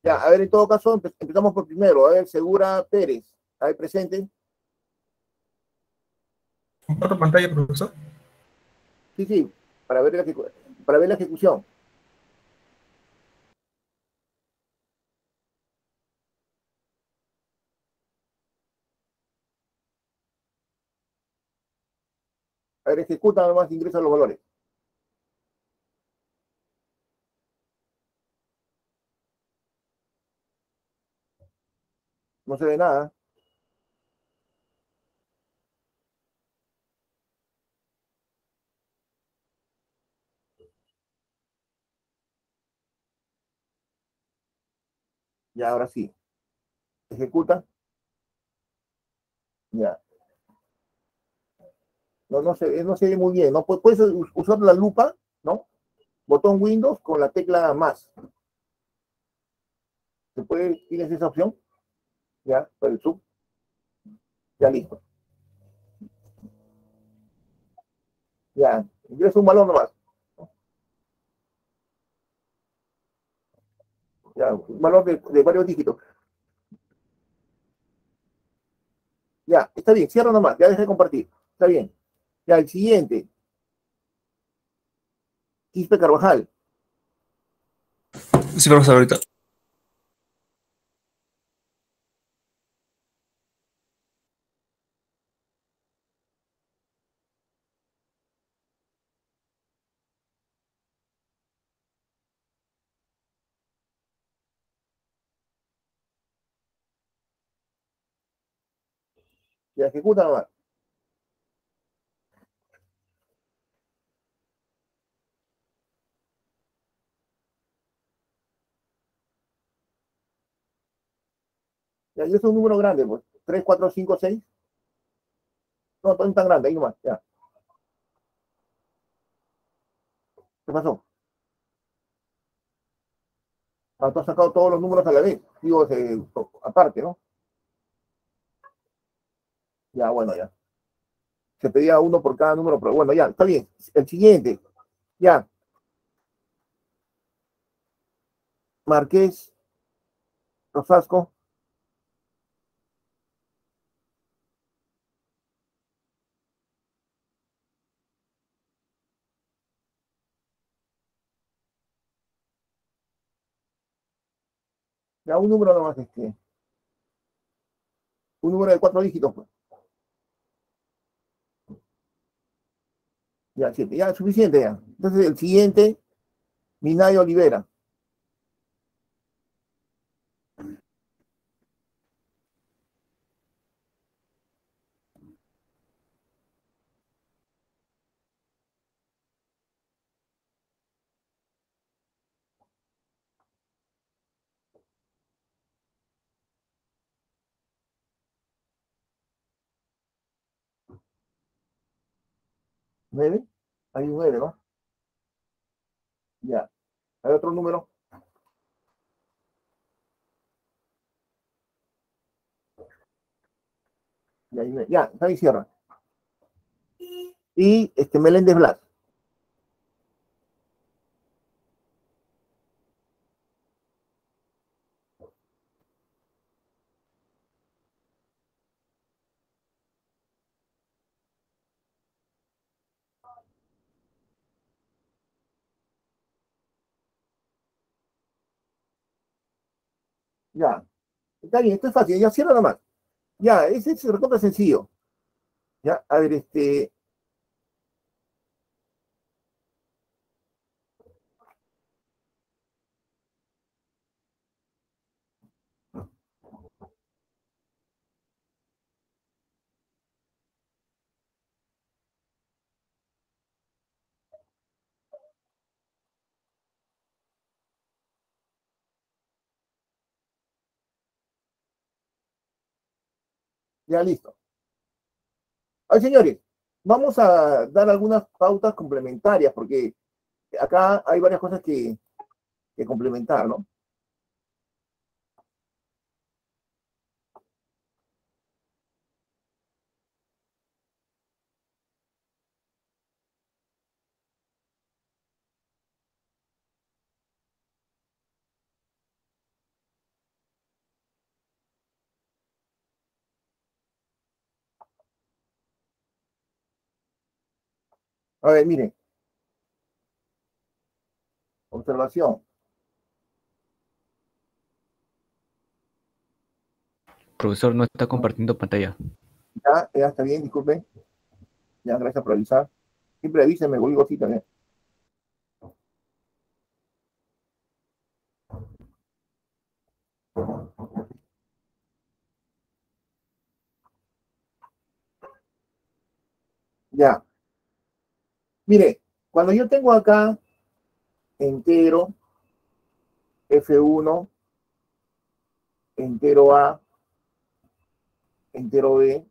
Ya, a ver, en todo caso, empezamos por primero. A ver, Segura Pérez. A ver, presente. Comparto pantalla, profesor. Sí, sí, para ver la ejecución. A ver, ejecuta nomás, ingresa los valores. No se ve nada. Ya, ahora sí. Ejecuta. Ya. No, no se ve muy bien. ¿No? Puedes usar la lupa, ¿no? Botón Windows con la tecla más. ¿Tienes esa opción? Ya, para el sub. Ya listo. Ya, ingresa un valor nomás. Ya, un valor de varios dígitos. Ya, está bien, cierra nomás, ya dejé de compartir. Está bien. Ya, el siguiente. Quispe Carvajal. Sí, profesor, ahorita. Ya, ejecuta nomás. Ya, yo soy un número grande, pues. 3, 4, 5, 6. No, no es tan grande, ahí nomás. Ya. ¿Qué pasó? Ah, tú has sacado todos los números a la vez. Digo, aparte, ¿no? Ya, bueno, ya. Se pedía uno por cada número, pero bueno, ya, está bien. El siguiente. Ya. Marqués Rosasco. Ya, un número nomás, un número de 4 dígitos, pues. Ya, 7. Ya, es suficiente, ya. Entonces, el siguiente, Minayo Olivera. ¿9? Hay un 9, ¿no? Ya. Hay otro número. Ya, ya, está ahí cierra. Y Meléndez Blas. Ya. Está bien, esto es fácil. Ya cierra nomás. Ya, ese es recontra sencillo. Ya, a ver, ya listo. Ay, señores, vamos a dar algunas pautas complementarias, porque acá hay varias cosas que, complementar, ¿no? A ver, miren. Observación. Profesor, no está compartiendo pantalla. Ya está bien, disculpen. Ya, gracias por avisar. Siempre avísenme, digo sí también. Ya. Mire, cuando yo tengo acá entero, F1, entero A, entero B,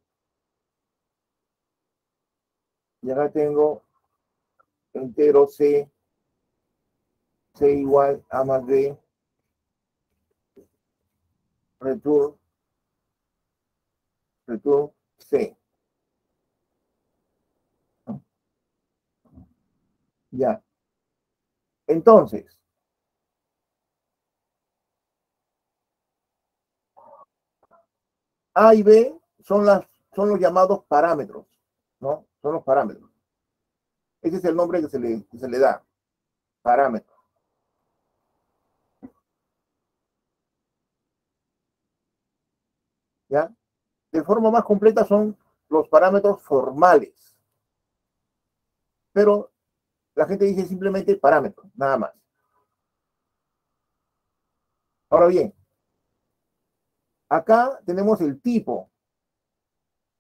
y acá tengo entero C, C igual A más B, return C. Ya. Entonces, A y B son los llamados parámetros, ¿no? Son los parámetros. Ese es el nombre que se le da, parámetros. ¿Ya? De forma más completa son los parámetros formales. Pero la gente dice simplemente parámetros, nada más. Ahora bien, acá tenemos el tipo,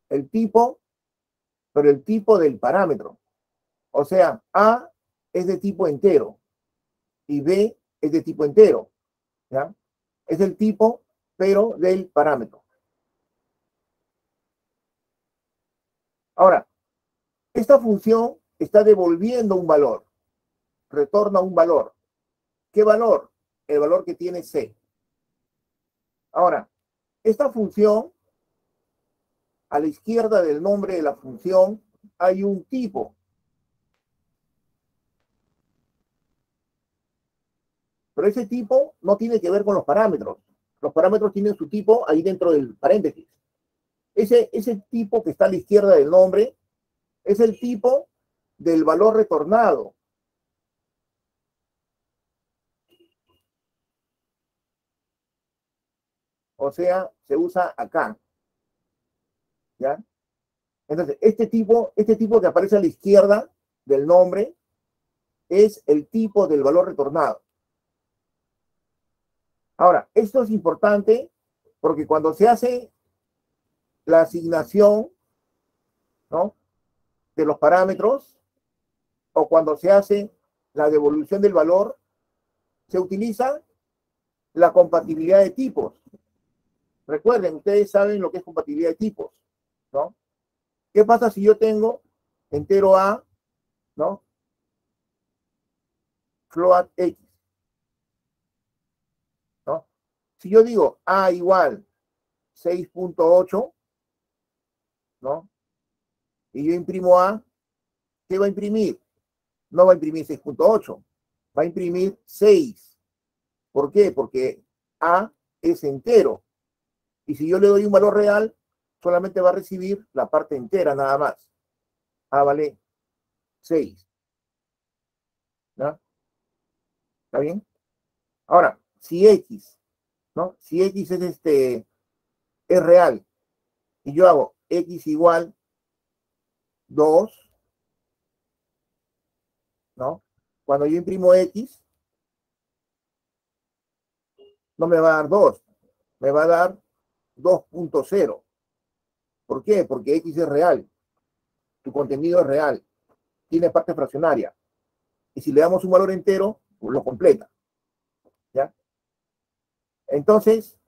pero el tipo del parámetro. O sea, A es de tipo entero y B es de tipo entero. ¿Ya? Es el tipo, pero del parámetro. Ahora, esta función está devolviendo un valor, retorna un valor. ¿Qué valor? El valor que tiene C. Ahora, esta función, a la izquierda del nombre de la función, hay un tipo. Pero ese tipo no tiene que ver con los parámetros. Los parámetros tienen su tipo ahí dentro del paréntesis. Ese tipo que está a la izquierda del nombre es el tipo del valor retornado. O sea, se usa acá. ¿Ya? Entonces, este tipo que aparece a la izquierda del nombre es el tipo del valor retornado. Ahora, esto es importante porque cuando se hace la asignación, ¿no?, de los parámetros o cuando se hace la devolución del valor, se utiliza la compatibilidad de tipos. Recuerden, ustedes saben lo que es compatibilidad de tipos, ¿no? ¿Qué pasa si yo tengo entero A, ¿no?, float X, ¿no? Si yo digo A igual 6.8, ¿no?, y yo imprimo A, ¿qué va a imprimir? No va a imprimir 6.8, va a imprimir 6. ¿Por qué? Porque A es entero. Y si yo le doy un valor real, solamente va a recibir la parte entera nada más. A vale 6. ¿No? ¿Está bien? Ahora, si X, ¿no?, si X es real y yo hago X igual 2, ¿no? Cuando yo imprimo X, no me va a dar 2, me va a dar 2.0. ¿Por qué? Porque X es real, tu contenido es real, tiene parte fraccionaria. Y si le damos un valor entero, pues lo completa. ¿Ya? Entonces,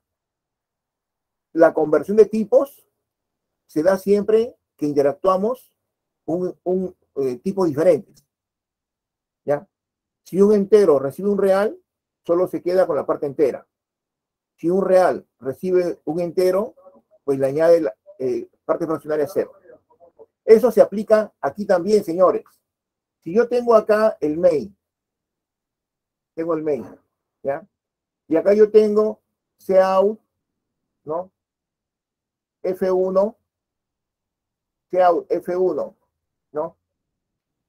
la conversión de tipos se da siempre que interactuamos un tipo diferente. ¿Ya? Si un entero recibe un real, solo se queda con la parte entera. Si un real recibe un entero, pues le añade la parte fraccionaria 0. Eso se aplica aquí también, señores. Si yo tengo acá el main, ¿ya? Y acá yo tengo cout, ¿no?, F1, cout F1, ¿no?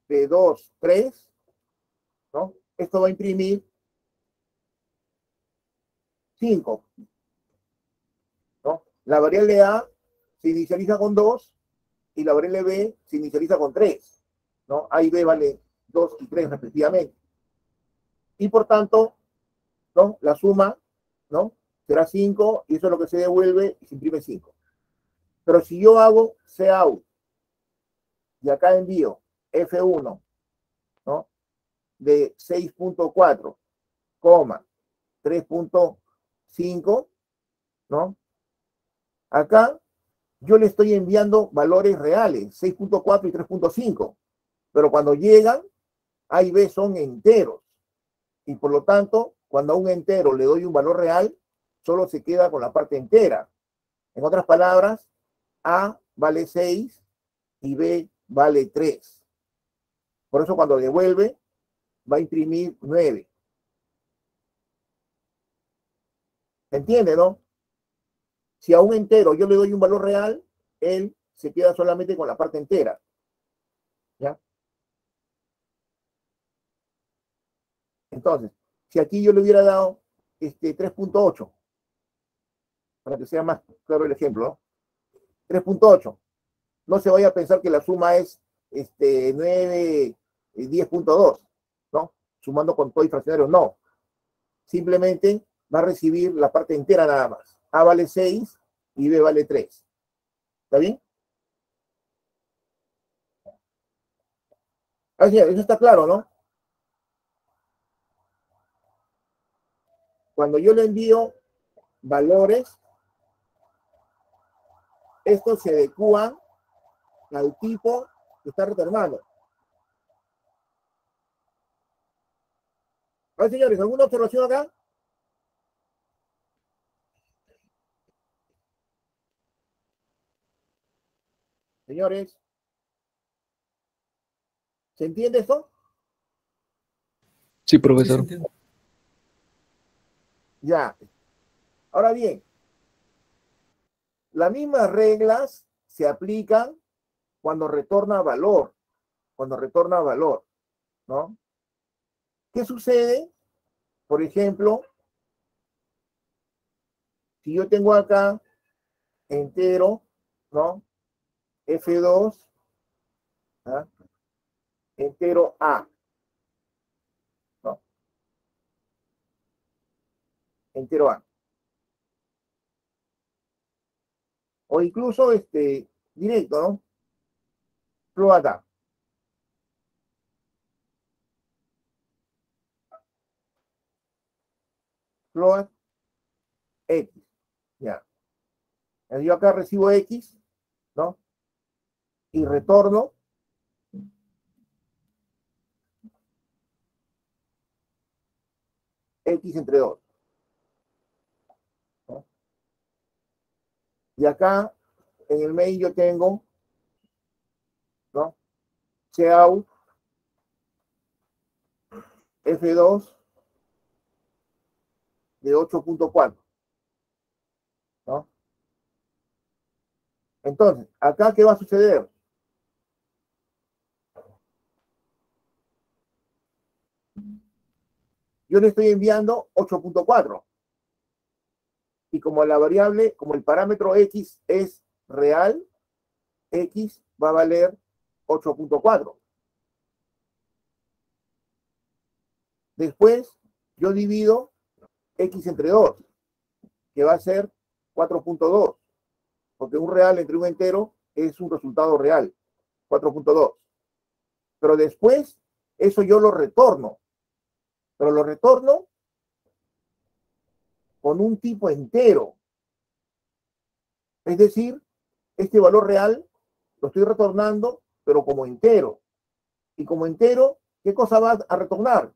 P2, 3, ¿no? Esto va a imprimir 5, ¿no? La variable A se inicializa con 2 y la variable B se inicializa con 3, ¿no? A y B vale 2 y 3 respectivamente. Y por tanto, ¿no? La suma, ¿no? Será 5 y eso es lo que se devuelve y se imprime 5. Pero si yo hago cout y acá envío F1, ¿no? De 6.4, 3.5, ¿no? Acá yo le estoy enviando valores reales, 6.4 y 3.5, pero cuando llegan, A y B son enteros. Y por lo tanto, cuando a un entero le doy un valor real, solo se queda con la parte entera. En otras palabras, A vale 6 y B vale 3. Por eso cuando devuelve, va a imprimir 9. ¿Se entiende, no? Si a un entero yo le doy un valor real, él se queda solamente con la parte entera. ¿Ya? Entonces, si aquí yo le hubiera dado 3.8, para que sea más claro el ejemplo, ¿no? 3.8. No se vaya a pensar que la suma es 9, 10.2, ¿no? Sumando con todo y fraccionario, no. Simplemente va a recibir la parte entera nada más. A vale 6 y B vale 3. ¿Está bien? Así, eso está claro, ¿no? Cuando yo le envío valores, estos se adecúan al tipo que está retornando. A ver, señores, ¿alguna observación acá? Señores, ¿se entiende esto? Sí, Sí, se profesor. entiende. Ya. Ahora bien, las mismas reglas se aplican cuando retorna valor, ¿no? ¿Qué sucede? Por ejemplo, si yo tengo acá entero, ¿no? F2, ¿ah? Entero A, ¿no? Entero A. O incluso directo, ¿no? Float A. Float X. Ya. Yo acá recibo X, ¿no? Y retorno X entre 2, ¿no? Y acá en el main yo tengo, ¿no? Cout F2 de 8.4, ¿no? Entonces, acá, ¿qué va a suceder? Yo le estoy enviando 8.4. Y como la variable, como el parámetro X es real, X va a valer 8.4. Después, yo divido X entre 2, que va a ser 4.2, porque un real entre un entero es un resultado real, 4.2. Pero después, eso yo lo retorno, pero lo retorno con un tipo entero. Es decir, este valor real lo estoy retornando, pero como entero. Y como entero, ¿qué cosa va a retornar?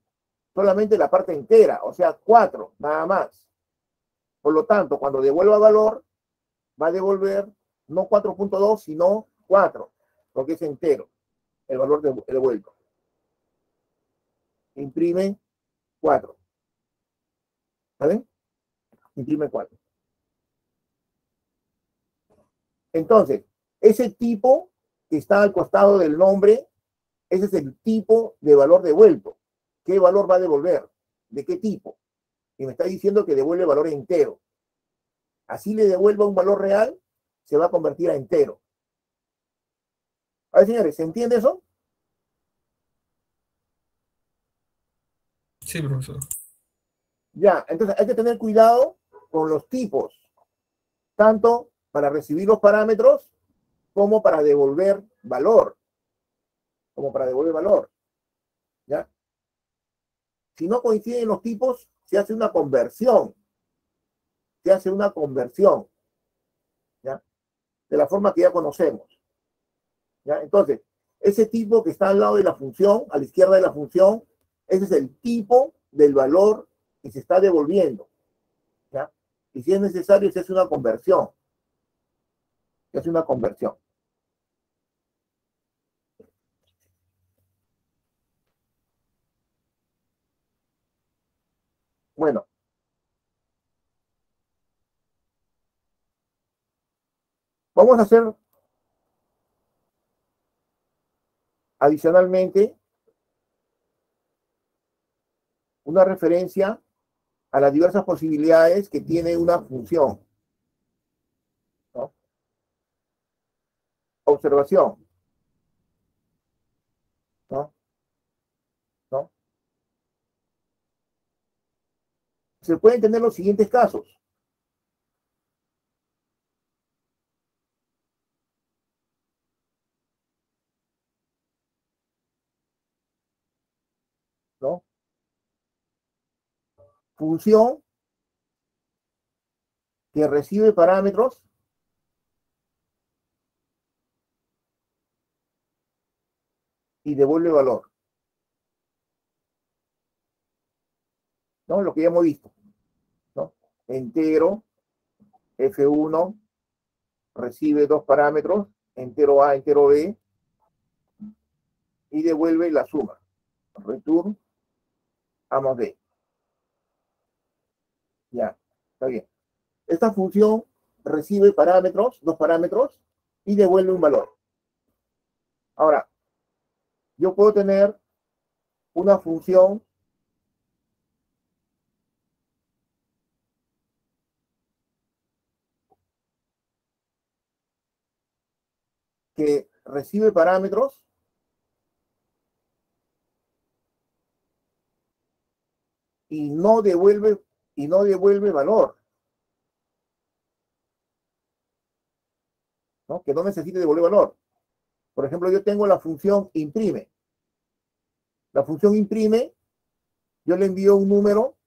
Solamente la parte entera, o sea, 4, nada más. Por lo tanto, cuando devuelva valor, va a devolver no 4.2, sino 4, porque es entero el valor devuelto. Imprime 4. ¿Vale? Imprime 4. Entonces, ese tipo que está al costado del nombre Ese es el tipo de valor devuelto. ¿Qué valor va a devolver? ¿De qué tipo? Y me está diciendo que devuelve valor entero. Así le devuelva un valor real, se va a convertir a entero. A ver, señores, ¿se entiende eso? Sí, profesor. Ya, entonces hay que tener cuidado con los tipos, tanto para recibir los parámetros como para devolver valor. Como para devolver valor. ¿Ya? Si no coinciden los tipos, se hace una conversión. Se hace una conversión. ¿Ya? De la forma que ya conocemos. ¿Ya? Entonces, ese tipo que está al lado de la función, a la izquierda de la función, ese es el tipo del valor que se está devolviendo. ¿Ya? Y si es necesario, se hace una conversión. Se hace una conversión. Bueno. Vamos a hacer adicionalmente una referencia a las diversas posibilidades que tiene una función. ¿No? Observación. ¿No? ¿No? Se pueden tener los siguientes casos. ¿No? Función que recibe parámetros y devuelve valor. ¿No? Lo que ya hemos visto. ¿No? Entero, F1, recibe dos parámetros, entero A, entero B, y devuelve la suma. Return A más B. Ya, está bien. Esta función recibe parámetros, dos parámetros, y devuelve un valor. Ahora, yo puedo tener una función que recibe parámetros y no devuelve valor, ¿no? Que no necesite devolver valor. Por ejemplo, yo tengo la función imprime. La función imprime, yo le envío un número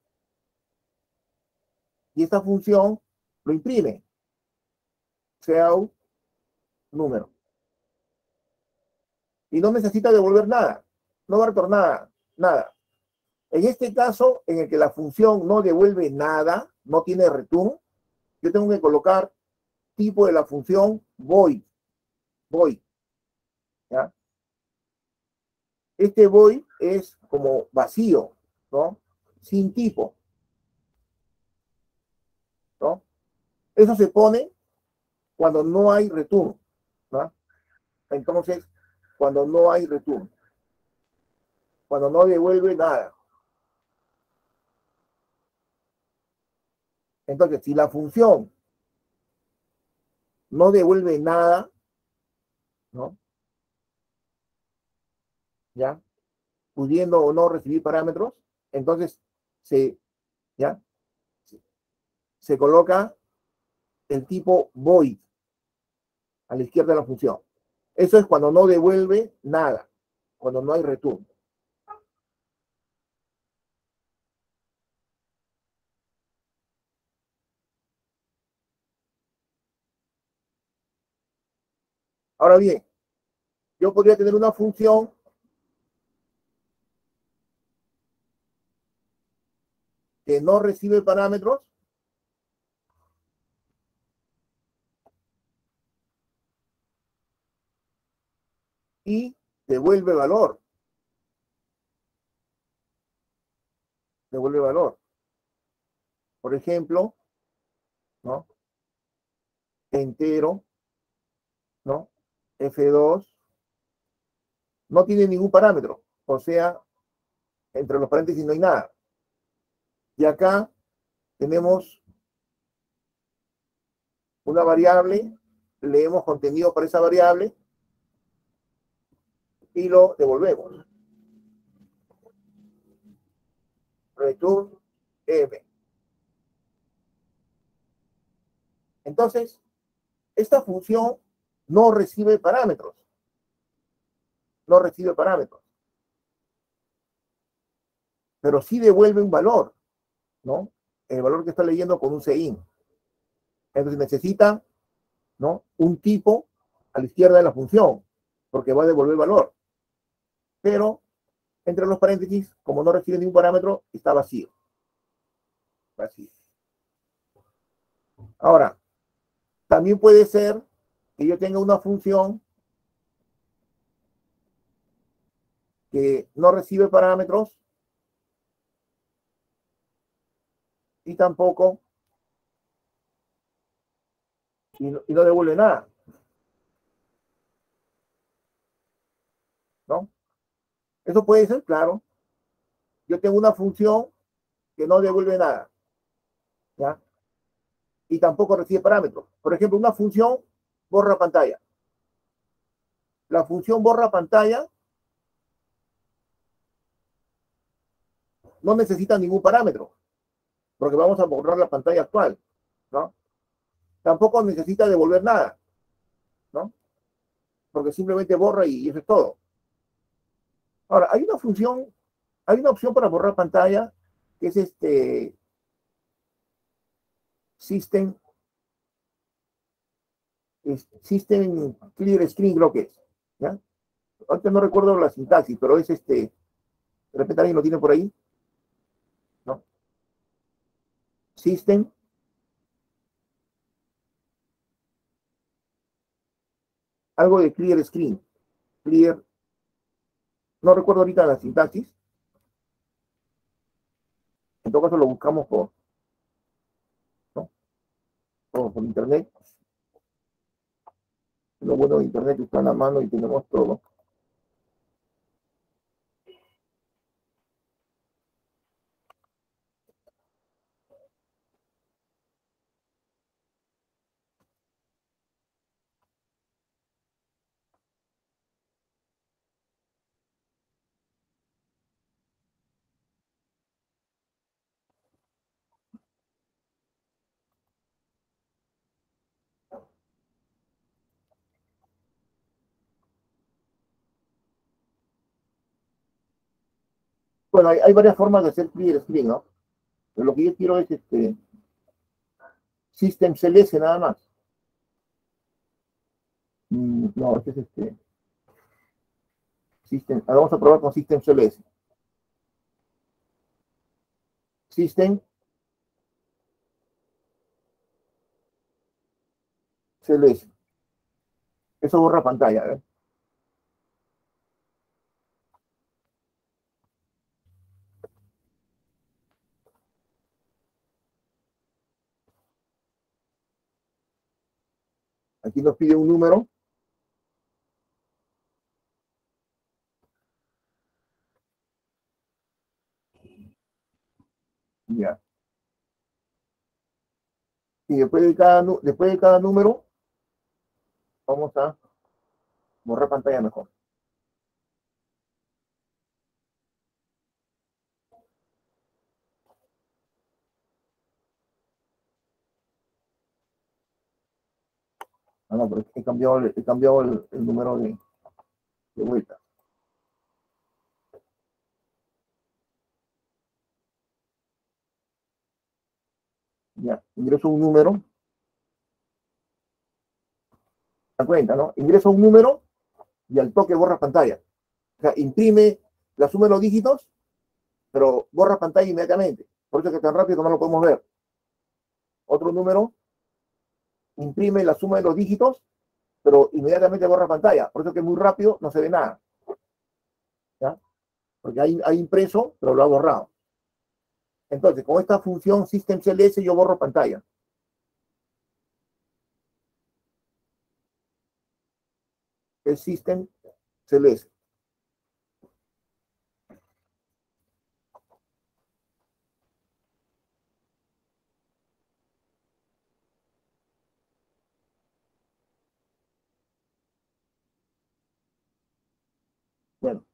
y esta función lo imprime. Sea un número. Y no necesita devolver nada. No va a retornar nada. En este caso, en el que la función no devuelve nada, no tiene return, yo tengo que colocar tipo de la función void. Void. ¿Ya? Este void es como vacío, ¿no? Sin tipo, ¿no? Eso se pone cuando no hay return, ¿no? Entonces, cuando no hay return, cuando no devuelve nada. Entonces, si la función no devuelve nada, ¿no? ¿Ya? Pudiendo o no recibir parámetros, entonces ¿ya? Se coloca el tipo void a la izquierda de la función. Eso es cuando no devuelve nada, cuando no hay return. Ahora bien, yo podría tener una función que no recibe parámetros y devuelve valor. Devuelve valor. Por ejemplo, ¿no? Entero, ¿no? F2, no tiene ningún parámetro, o sea, entre los paréntesis no hay nada. Y acá tenemos una variable, leemos contenido para esa variable y lo devolvemos. Return M. Entonces, esta función no recibe parámetros. No recibe parámetros. Pero sí devuelve un valor, ¿no? El valor que está leyendo con un CIN. Entonces necesita, ¿no?, un tipo a la izquierda de la función, porque va a devolver valor. Pero entre los paréntesis, como no recibe ningún parámetro, está vacío. Vacío. Ahora, también puede ser que yo tenga una función que no recibe parámetros y tampoco y no devuelve nada, ¿no? Eso puede ser, claro. Yo tengo una función que no devuelve nada, ¿ya? Y tampoco recibe parámetros. Por ejemplo, una función borra pantalla. La función borra pantalla no necesita ningún parámetro, porque vamos a borrar la pantalla actual, ¿no? Tampoco necesita devolver nada, ¿no? Porque simplemente borra y eso es todo. Ahora, hay una opción para borrar pantalla, que es System Clear Screen, creo que es, ¿ya? Ahorita no recuerdo la sintaxis, pero es de repente alguien lo tiene por ahí, ¿no? System algo de Clear Screen, Clear, no recuerdo ahorita la sintaxis. En todo caso lo buscamos ¿no?, por internet. Lo bueno de internet está en la mano y tenemos todo. Bueno, hay varias formas de hacer Clear Screen, ¿no? Pero lo que yo quiero es System CLS nada más. No, este es System. Ahora vamos a probar con System CLS. System CLS. Eso borra pantalla, ¿eh? Aquí nos pide un número. Ya. Y después de cada número, vamos a borrar pantalla mejor. Ah, no, pero he cambiado el número de vuelta. Ya, ingreso un número. ¿Se da cuenta, no? Ingreso un número y al toque borra pantalla. O sea, imprime la suma de los dígitos, pero borra pantalla inmediatamente. Por eso es que tan rápido que no lo podemos ver. Otro número, imprime la suma de los dígitos, pero inmediatamente borra pantalla. Por eso es que muy rápido no se ve nada. ¿Ya? Porque hay impreso, pero lo ha borrado. Entonces, con esta función systemcls yo borro pantalla. El systemcls. Bueno.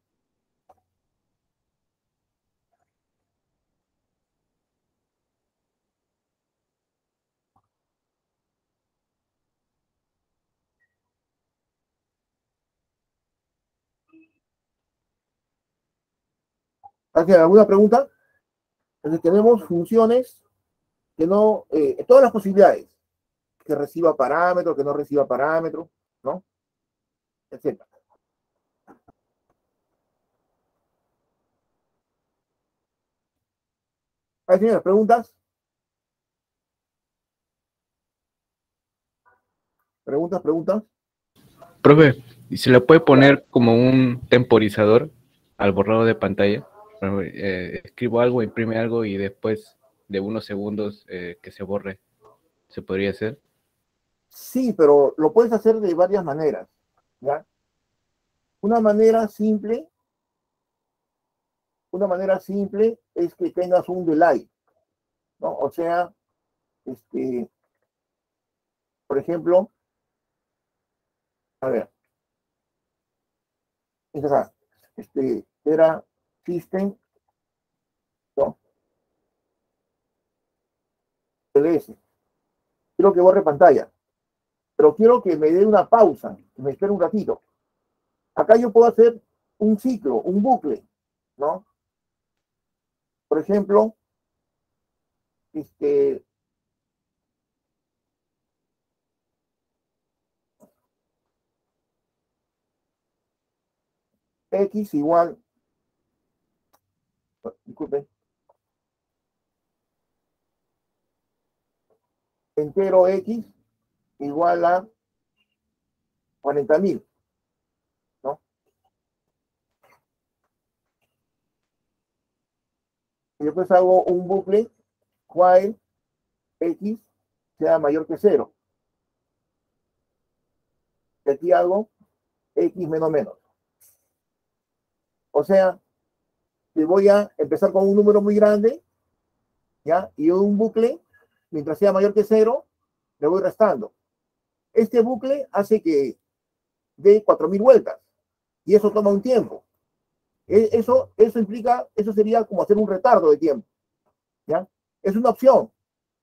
¿Alguna pregunta? Entonces tenemos funciones que no, todas las posibilidades, que reciba parámetros, que no reciba parámetros, ¿no? Etcétera. ¿Hay señores, preguntas? ¿Preguntas? Profe, ¿y se le puede poner como un temporizador al borrado de pantalla? Por ejemplo, escribo algo, imprime algo y después de unos segundos que se borre. ¿Se podría hacer? Sí, pero lo puedes hacer de varias maneras, ¿ya? Una manera simple es que tengas un delay, ¿no? O sea, por ejemplo, a ver, era system, no, ls. Quiero que borre pantalla, pero quiero que me dé una pausa, que me espere un ratito. Acá yo puedo hacer un ciclo, un bucle, ¿no? Por ejemplo, x igual, disculpen, entero x igual a 40.000, ¿no? Y después hago un bucle while x sea mayor que 0. Y aquí hago x menos menos. O sea, que voy a empezar con un número muy grande, ¿ya? Y un bucle, mientras sea mayor que 0, le voy restando. Este bucle hace que dé 4.000 vueltas. Y eso toma un tiempo. Eso implica, eso sería como hacer un retardo de tiempo, ¿ya? Es una opción.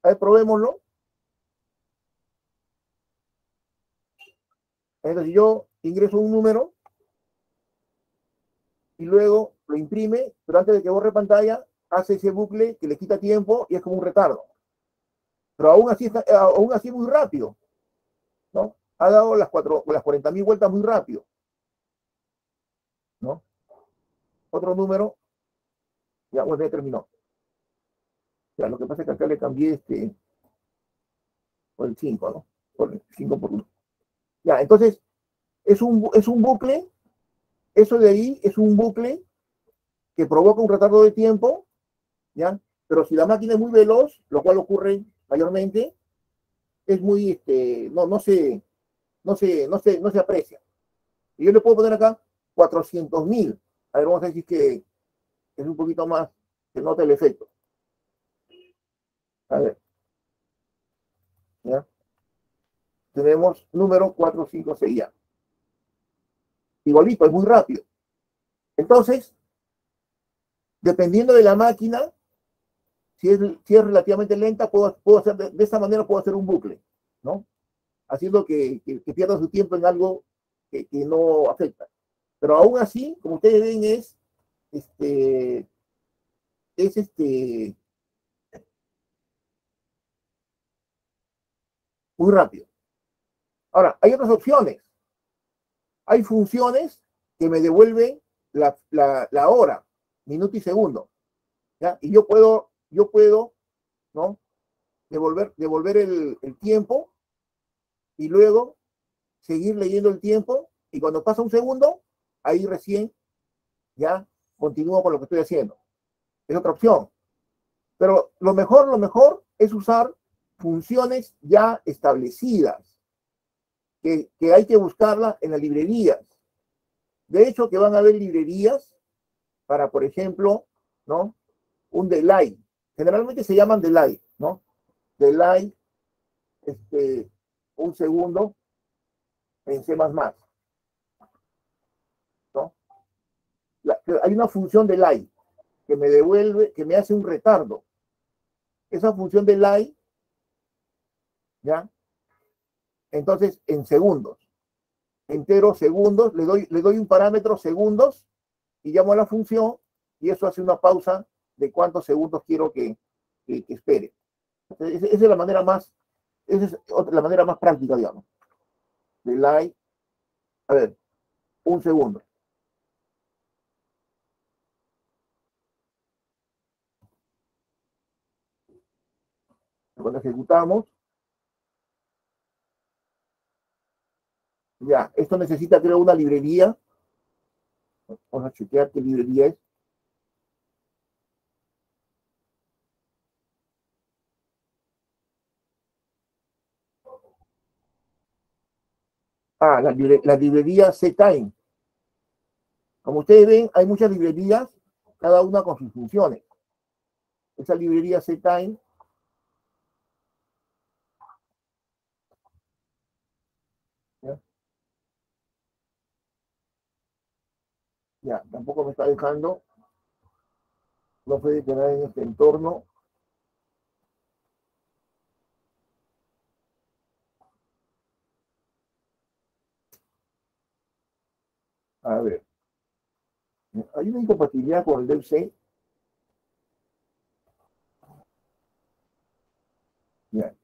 A ver, probémoslo. Entonces, yo ingreso un número y luego lo imprime, pero antes de que borre pantalla, hace ese bucle que le quita tiempo y es como un retardo. Pero aún así es muy rápido, ¿no? Ha dado las 40.000 vueltas muy rápido, ¿no? Otro número, ya, bueno, ya terminó. Ya, lo que pasa es que acá le cambié por el 5, ¿no? Por el 5 por 1. Ya, entonces, es un bucle, eso de ahí es un bucle que provoca un retardo de tiempo, ¿ya? Pero si la máquina es muy veloz, lo cual ocurre mayormente, es muy, no se aprecia. Y yo le puedo poner acá 400.000. A ver, vamos a decir que es un poquito más, que nota el efecto. A ver. ¿Ya? Tenemos número 456 ya. Igualito, es muy rápido. Entonces, dependiendo de la máquina, si es relativamente lenta, puedo hacer, de esta manera puedo hacer un bucle, ¿no? Haciendo que pierda su tiempo en algo que no afecta. Pero aún así, como ustedes ven, es muy rápido. Ahora, hay otras opciones. Hay funciones que me devuelven la hora, minuto y segundo, ¿ya? Y yo puedo, ¿no? Devolver el tiempo y luego seguir leyendo el tiempo y cuando pasa un segundo, ahí recién ya continúo con lo que estoy haciendo. Es otra opción. Pero lo mejor es usar funciones ya establecidas, que hay que buscarlas en las librerías. De hecho, que van a haber librerías para, por ejemplo, ¿no? Un delay. Generalmente se llaman delay, ¿no? Delay, un segundo en C++, ¿no? hay una función de lie que me devuelve, que me hace un retardo. Esa función de lie, ¿ya? Entonces, en segundos, entero segundos, le doy un parámetro segundos y llamo a la función y eso hace una pausa de cuántos segundos quiero que espere. Esa es la manera más, esa es la manera más práctica, digamos. De lie, a ver, un segundo. Cuando ejecutamos, ya, esto necesita, creo, una librería. Vamos a chequear qué librería es. Ah, la librería ctime. Como ustedes ven, hay muchas librerías, cada una con sus funciones. Esa librería ctime ya, tampoco me está dejando. No puede quedar en este entorno. A ver. Hay una incompatibilidad con el DevC. Ya.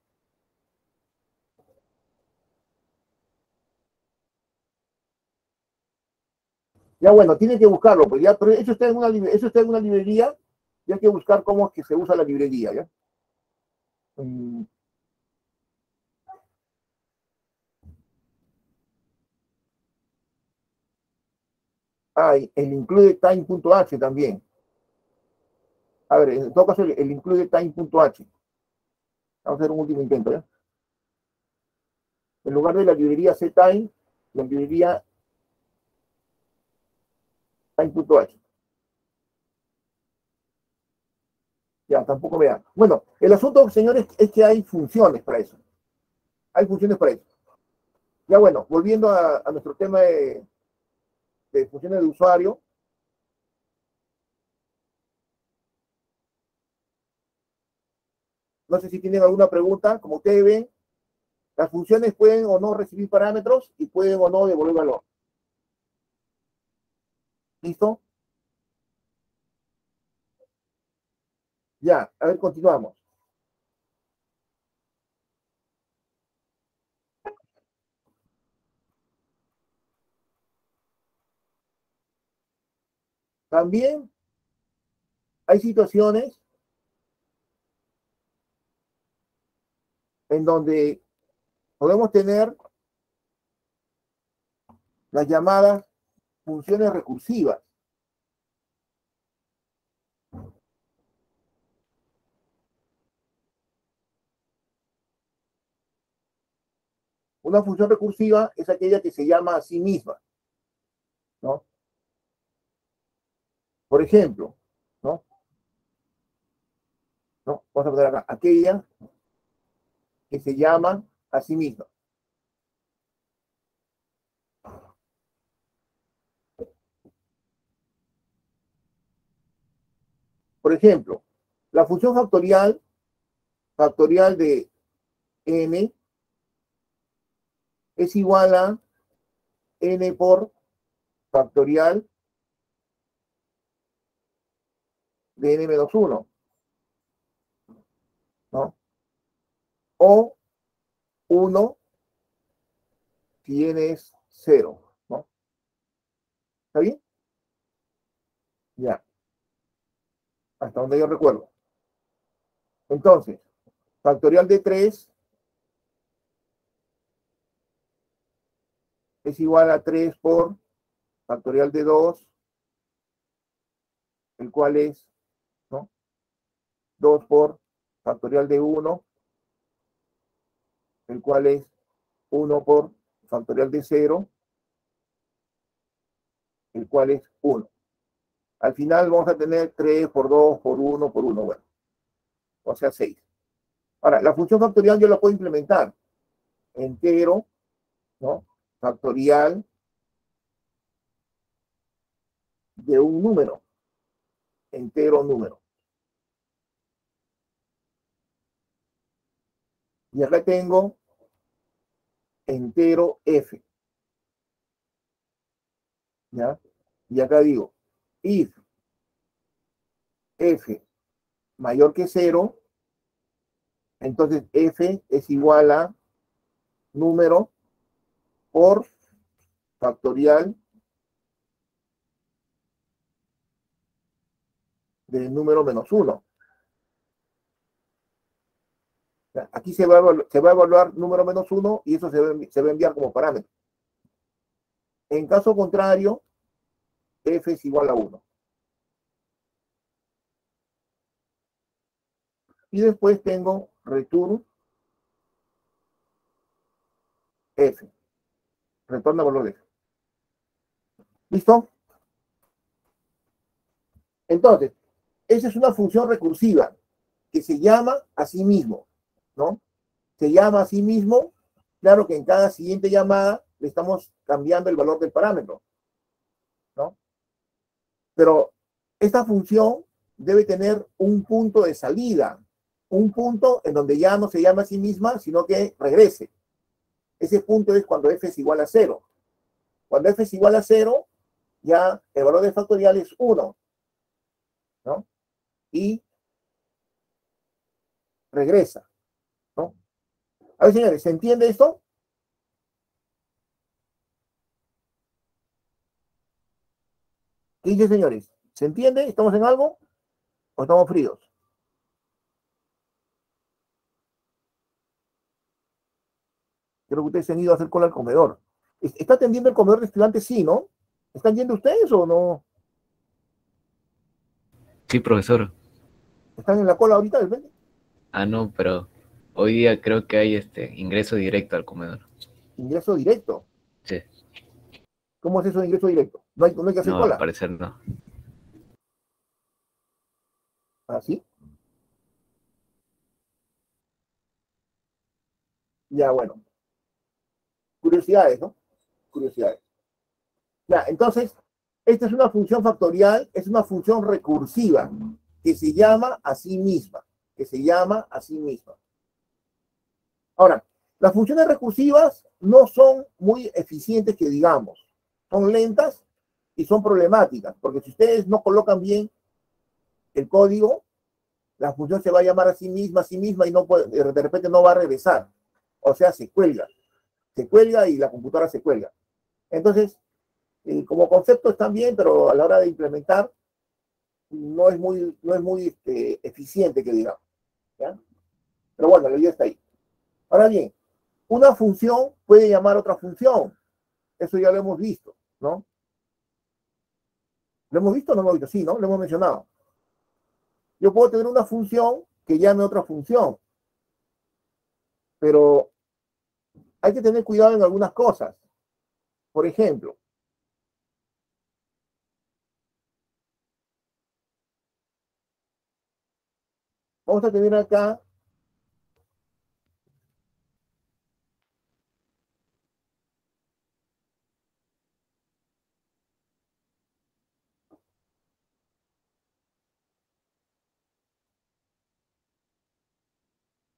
Ya bueno, tiene que buscarlo, pues ya, pero eso está en una librería y hay que buscar cómo es que se usa la librería, ¿ya? El include time.h también. A ver, en todo caso, el include time.h. Vamos a hacer un último intento, ¿ya? En lugar de la librería ctime, la librería time.h. Ya, tampoco me da. Bueno, el asunto, señores, es que hay funciones para eso. Hay funciones para eso. Ya bueno, volviendo a nuestro tema de funciones de usuario. No sé si tienen alguna pregunta. Como ustedes ven, las funciones pueden o no recibir parámetros y pueden o no devolver valor. ¿Listo? Ya, a ver, continuamos. También hay situaciones en donde podemos tener las llamadas funciones recursivas. Una función recursiva es aquella que se llama a sí misma, ¿no? Por ejemplo, ¿no? ¿No? Vamos a poner acá, aquella que se llama a sí misma. Por ejemplo, la función factorial de n, es igual a n por factorial de n menos 1, ¿no? O 1 si n es 0, ¿no? ¿Está bien? Ya, hasta donde yo recuerdo. Entonces, factorial de 3 es igual a 3 por factorial de 2, el cual es, ¿no? 2 por factorial de 1, el cual es 1 por factorial de 0, el cual es 1. Al final vamos a tener 3 por 2 por 1 por 1, bueno, o sea 6. Ahora, la función factorial yo la puedo implementar entero, ¿no? Factorial de un número, entero número. Y acá tengo entero f, ¿ya? Y acá digo, if f mayor que 0, entonces f es igual a número por factorial del número menos 1. Aquí se va a evaluar número menos 1 y eso se va a enviar como parámetro. En caso contrario, f es igual a 1. Y después tengo return f. Retorna valor de f. ¿Listo? Entonces, esa es una función recursiva que se llama a sí mismo, ¿no? Se llama a sí mismo. Claro que en cada siguiente llamada le estamos cambiando el valor del parámetro, ¿no? Pero esta función debe tener un punto de salida, un punto en donde ya no se llama a sí misma, sino que regrese. Ese punto es cuando f es igual a 0. Cuando f es igual a 0, ya el valor de factorial es 1, ¿no? Y regresa, ¿no? A ver, señores, ¿se entiende esto? ¿Qué dice, señores? ¿Se entiende? ¿Estamos en algo? ¿O estamos fríos? Creo que ustedes se han ido a hacer cola al comedor. ¿Está atendiendo el comedor de estudiantes? Sí, ¿no? ¿Están yendo ustedes o no? Sí, profesor. ¿Están en la cola ahorita? ¿De repente? Ah, no, pero hoy día creo que hay ingreso directo al comedor. Ingreso directo. Sí. ¿Cómo es eso de ingreso directo? No hay que hacer No, al cola. parecer no. ¿Ah, sí? Ya, bueno. Curiosidades, ¿no? Curiosidades. Ya, entonces, esta es una función factorial, es una función recursiva que se llama a sí misma. Que se llama a sí misma. Ahora, las funciones recursivas no son muy eficientes, que digamos. Son lentas y son problemáticas, porque si ustedes no colocan bien el código, la función se va a llamar a sí misma y no puede, de repente no va a regresar. O sea, se cuelga y la computadora se cuelga. Entonces, como concepto están bien, pero a la hora de implementar no es muy eficiente, que digamos, ¿ya? Pero bueno, la idea está ahí. Ahora bien, una función puede llamar a otra función. Eso ya lo hemos visto, ¿no? ¿Lo hemos visto o no lo hemos visto? Sí, ¿no? Lo hemos mencionado. Yo puedo tener una función que llame a otra función, pero hay que tener cuidado en algunas cosas. Por ejemplo, vamos a tener acá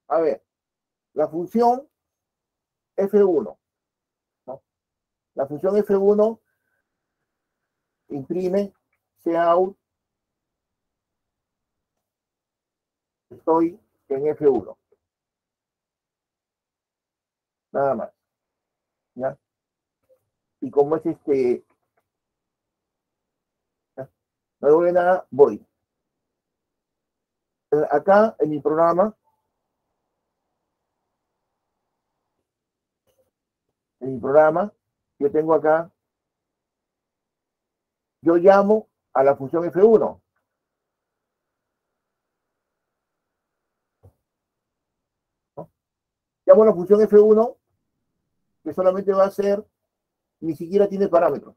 a ver, la función F1, ¿no? La función F1 imprime cout, estoy en F1, nada más, ¿ya? Y como es ¿ya? No devuelve nada, voy. Acá en mi programa, yo tengo acá, yo llamo a la función F1. ¿No? Llamo a la función F1, que solamente va a ser, ni siquiera tiene parámetros.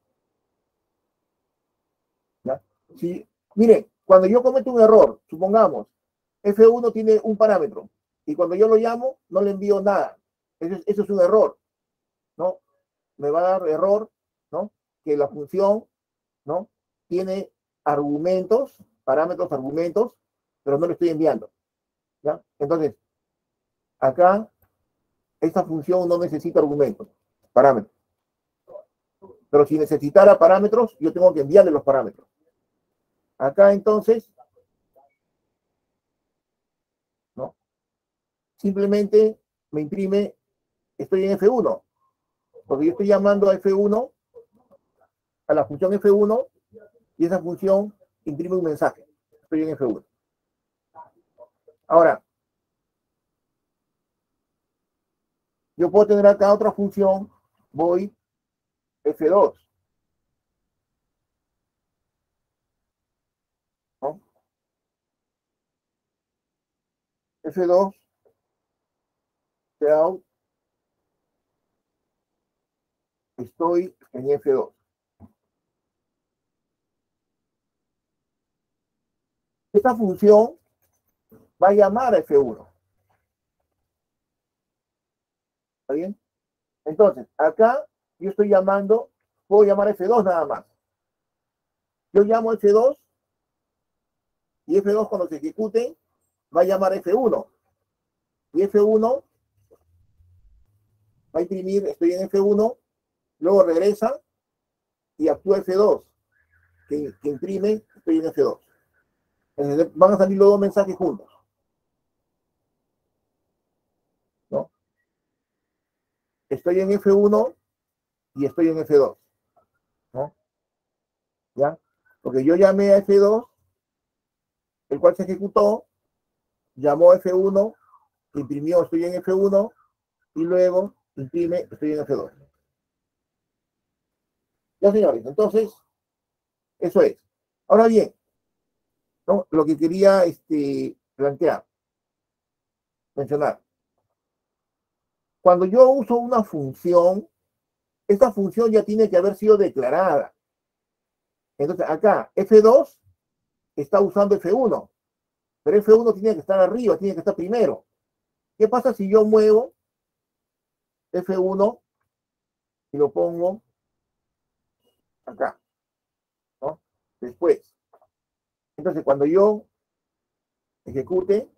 ¿Ya? Si, mire, cuando yo cometo un error, supongamos, F1 tiene un parámetro, y cuando yo lo llamo, no le envío nada. Eso es un error, ¿no? Me va a dar error, ¿no? Que la función, ¿no? tiene argumentos, parámetros, argumentos, pero no lo estoy enviando. ¿Ya? Entonces, acá, esta función no necesita argumentos, parámetros. Pero si necesitara parámetros, yo tengo que enviarle los parámetros. Acá, entonces, ¿no? Simplemente me imprime, estoy en F1, porque yo estoy llamando a F1, a la función F1, y esa función imprime un mensaje. Estoy en F1. Ahora, yo puedo tener acá otra función, voy F2. ¿No? F2, out, estoy en F2. Esta función va a llamar a F1. ¿Está bien? Entonces, acá yo estoy llamando, puedo llamar a F2 nada más. Yo llamo a F2 y F2 cuando se ejecute va a llamar a F1. Y F1 va a imprimir, estoy en F1, luego regresa y actúa F2, que imprime, estoy en F2. Entonces, van a salir los dos mensajes juntos. ¿No? Estoy en F1 y estoy en F2. ¿No? ¿Ya? Porque yo llamé a F2, el cual se ejecutó, llamó a F1, imprimió, estoy en F1, y luego imprime, estoy en F2. Ya, señores, entonces, eso es. Ahora bien, ¿no? Lo que quería plantear, mencionar. Cuando yo uso una función, esta función ya tiene que haber sido declarada. Entonces, acá, F2 está usando F1, pero F1 tiene que estar arriba, tiene que estar primero. ¿Qué pasa si yo muevo F1 y lo pongo acá, ¿no? Después. Entonces, cuando yo ejecute,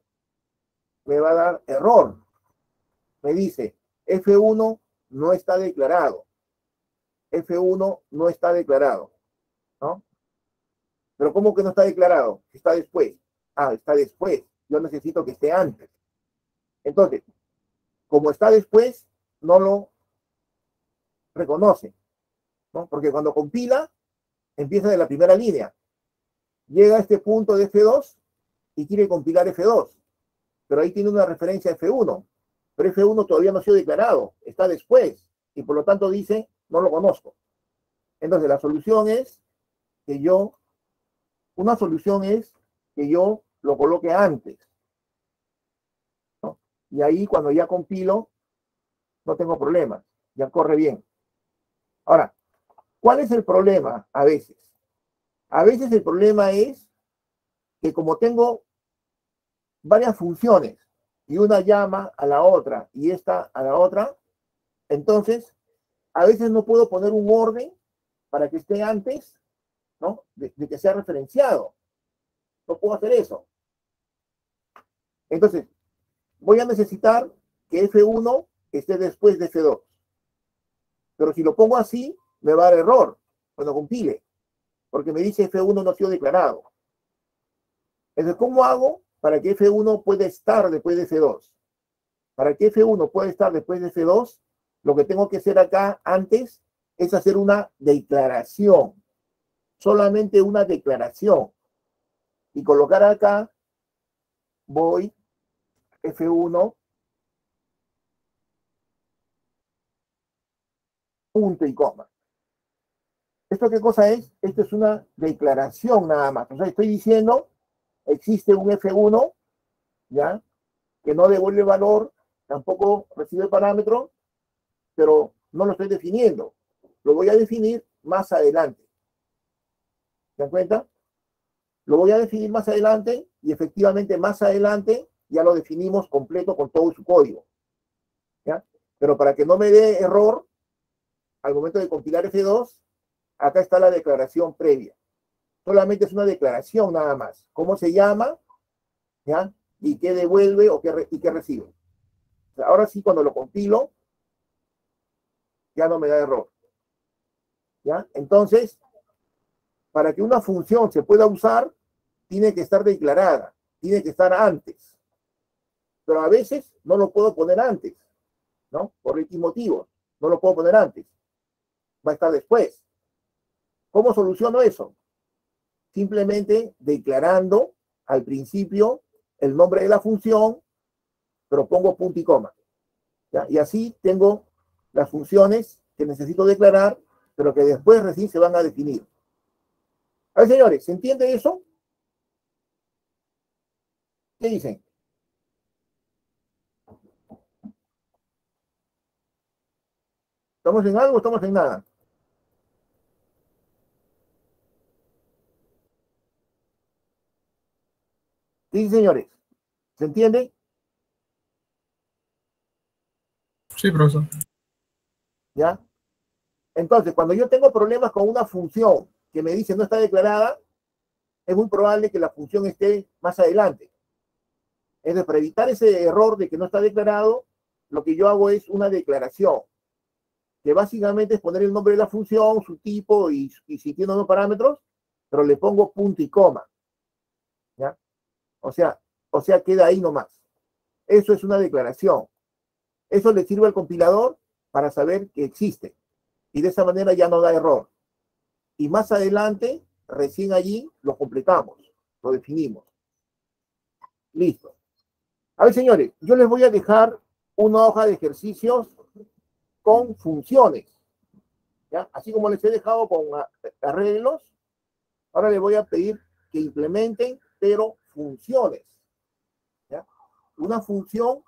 me va a dar error. Me dice, F1 no está declarado. F1 no está declarado, ¿no? Pero ¿cómo que no está declarado? Está después. Ah, está después. Yo necesito que esté antes. Entonces, como está después, no lo reconoce, ¿no? Porque cuando compila, empieza de la primera línea. Llega a este punto de F2 y quiere compilar F2. Pero ahí tiene una referencia a F1. Pero F1 todavía no ha sido declarado. Está después. Y por lo tanto dice, no lo conozco. Entonces, la solución es que una solución es que yo lo coloque antes, ¿no? Y ahí cuando ya compilo, no tengo problemas, ya corre bien. Ahora, ¿cuál es el problema a veces? A veces el problema es que como tengo varias funciones y una llama a la otra y esta a la otra, entonces a veces no puedo poner un orden para que esté antes, ¿no? de que sea referenciado. No puedo hacer eso. Entonces, voy a necesitar que F1 esté después de F2. Pero si lo pongo así, me va a dar error cuando compile, porque me dice F1 no ha sido declarado. Entonces, ¿cómo hago para que F1 pueda estar después de F2? Para que F1 pueda estar después de F2, lo que tengo que hacer acá antes es hacer una declaración. Solamente una declaración. Y colocar acá, voy F1, punto y coma. ¿Esto qué cosa es? Esto es una declaración nada más. O sea, estoy diciendo, existe un F1, ¿ya? Que no devuelve valor, tampoco recibe parámetro, pero no lo estoy definiendo. Lo voy a definir más adelante. ¿Se dan cuenta? Lo voy a definir más adelante y efectivamente más adelante ya lo definimos completo con todo su código. ¿Ya? Pero para que no me dé error al momento de compilar F2, acá está la declaración previa. solamente es una declaración nada más. ¿Cómo se llama? ¿Ya? ¿Y qué devuelve o y qué recibe? O sea, ahora sí, cuando lo compilo, ya no me da error. ¿Ya? Entonces, para que una función se pueda usar, tiene que estar declarada, tiene que estar antes. Pero a veces no lo puedo poner antes, ¿no? Por X motivos, no lo puedo poner antes. Va a estar después. ¿Cómo soluciono eso? Simplemente declarando al principio el nombre de la función, pero pongo punto y coma. ¿Ya? Y así tengo las funciones que necesito declarar, pero que después recién se van a definir. A ver, señores, ¿se entiende eso? ¿Qué dicen? ¿Estamos en algo o estamos en nada? Sí, señores. ¿Se entiende? Sí, profesor. ¿Ya? Entonces, cuando yo tengo problemas con una función que me dice no está declarada, es muy probable que la función esté más adelante. Entonces, para evitar ese error de que no está declarado, lo que yo hago es una declaración, que básicamente es poner el nombre de la función, su tipo y si tiene unos parámetros, pero le pongo punto y coma. ¿Ya? O sea, queda ahí nomás. Eso es una declaración. Eso le sirve al compilador para saber que existe. Y de esa manera ya no da error. Y más adelante, recién allí, lo completamos, lo definimos. Listo. A ver, señores, yo les voy a dejar una hoja de ejercicios con funciones. ¿Ya? Así como les he dejado con arreglos, ahora les voy a pedir que implementen, pero funciones. ¿Ya? Una función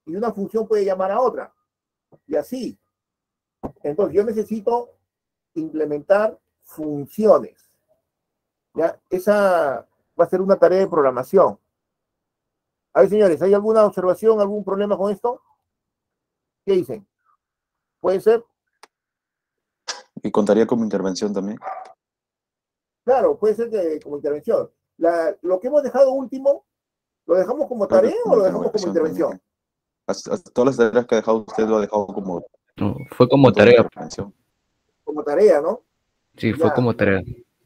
y una función puede llamar a otra. Y así. Entonces yo necesito implementar funciones. ¿Ya? Esa va a ser una tarea de programación. A ver, señores, ¿hay alguna observación, algún problema con esto? ¿Qué dicen? ¿Puede ser? Y contaría como intervención también. Claro, puede ser que como intervención. Lo que hemos dejado último, ¿lo dejamos como Creo que tarea o como lo dejamos como intervención intervención? también. Hasta todas las tareas que ha dejado usted lo ha dejado como No, fue como punto de tarea. intervención. Como tarea, ¿no? Sí, fue Ya, como tarea.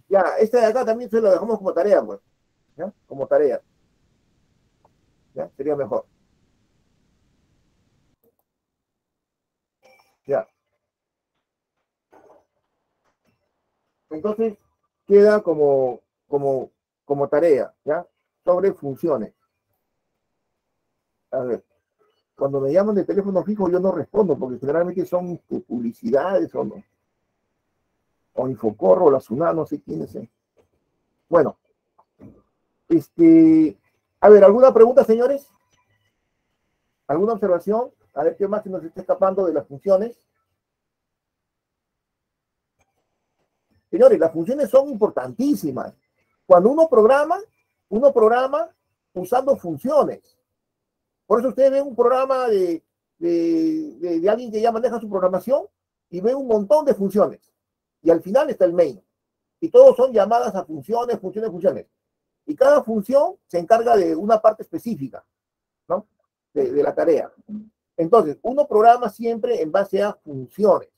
ya, este de acá también se lo dejamos como tarea, pues. ¿Ya? Como tarea. ¿Ya? Sería mejor. Ya. Entonces, queda como tarea, ¿ya? Sobre funciones. A ver, cuando me llaman de teléfono fijo yo no respondo, porque generalmente son publicidades o no. O Infocorro, o la SUNA, no sé quiénes son. Bueno, a ver, ¿alguna pregunta, señores? ¿Alguna observación? A ver qué más se nos está escapando de las funciones. Señores, las funciones son importantísimas. Cuando uno programa usando funciones. Por eso ustedes ven un programa de alguien que ya maneja su programación y ve un montón de funciones. Y al final está el main. Y todos son llamadas a funciones, funciones, funciones. Y cada función se encarga de una parte específica, ¿no? De la tarea. Entonces, uno programa siempre en base a funciones.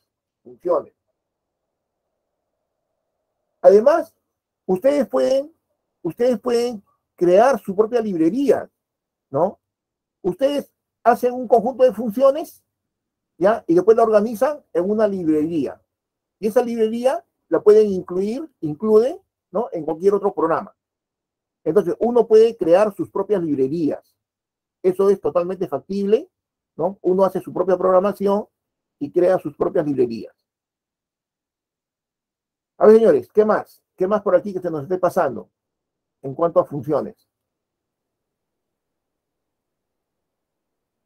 Funciones. Además, ustedes pueden crear su propia librería, ¿no? Ustedes hacen un conjunto de funciones, ¿ya? Y después la organizan en una librería. Y esa librería la pueden incluye, ¿no? En cualquier otro programa. Entonces, uno puede crear sus propias librerías. Eso es totalmente factible, ¿no? Uno hace su propia programación y crea sus propias librerías. A ver, señores, ¿qué más? ¿Qué más por aquí que se nos esté pasando en cuanto a funciones?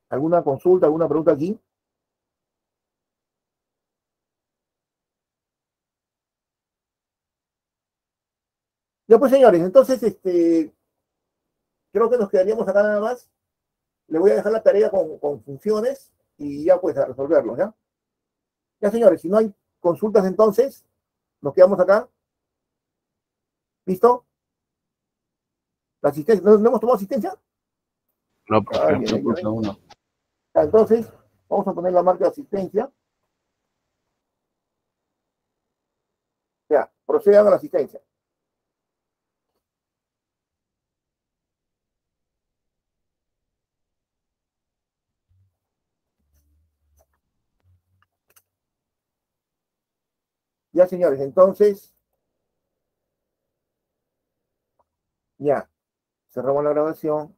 ¿Alguna consulta, alguna pregunta aquí? Ya pues, señores, entonces, creo que nos quedaríamos acá nada más. Le voy a dejar la tarea con funciones y ya pues a resolverlo, ¿ya? Ya, señores, si no hay consultas entonces, nos quedamos acá. ¿Listo? La asistencia, ¿no hemos tomado asistencia? No, profe, Bien, ahí, ahí. uno. Entonces, vamos a poner la marca de asistencia. Ya, procedan a la asistencia. Ya, señores, entonces, ya, cerramos la grabación.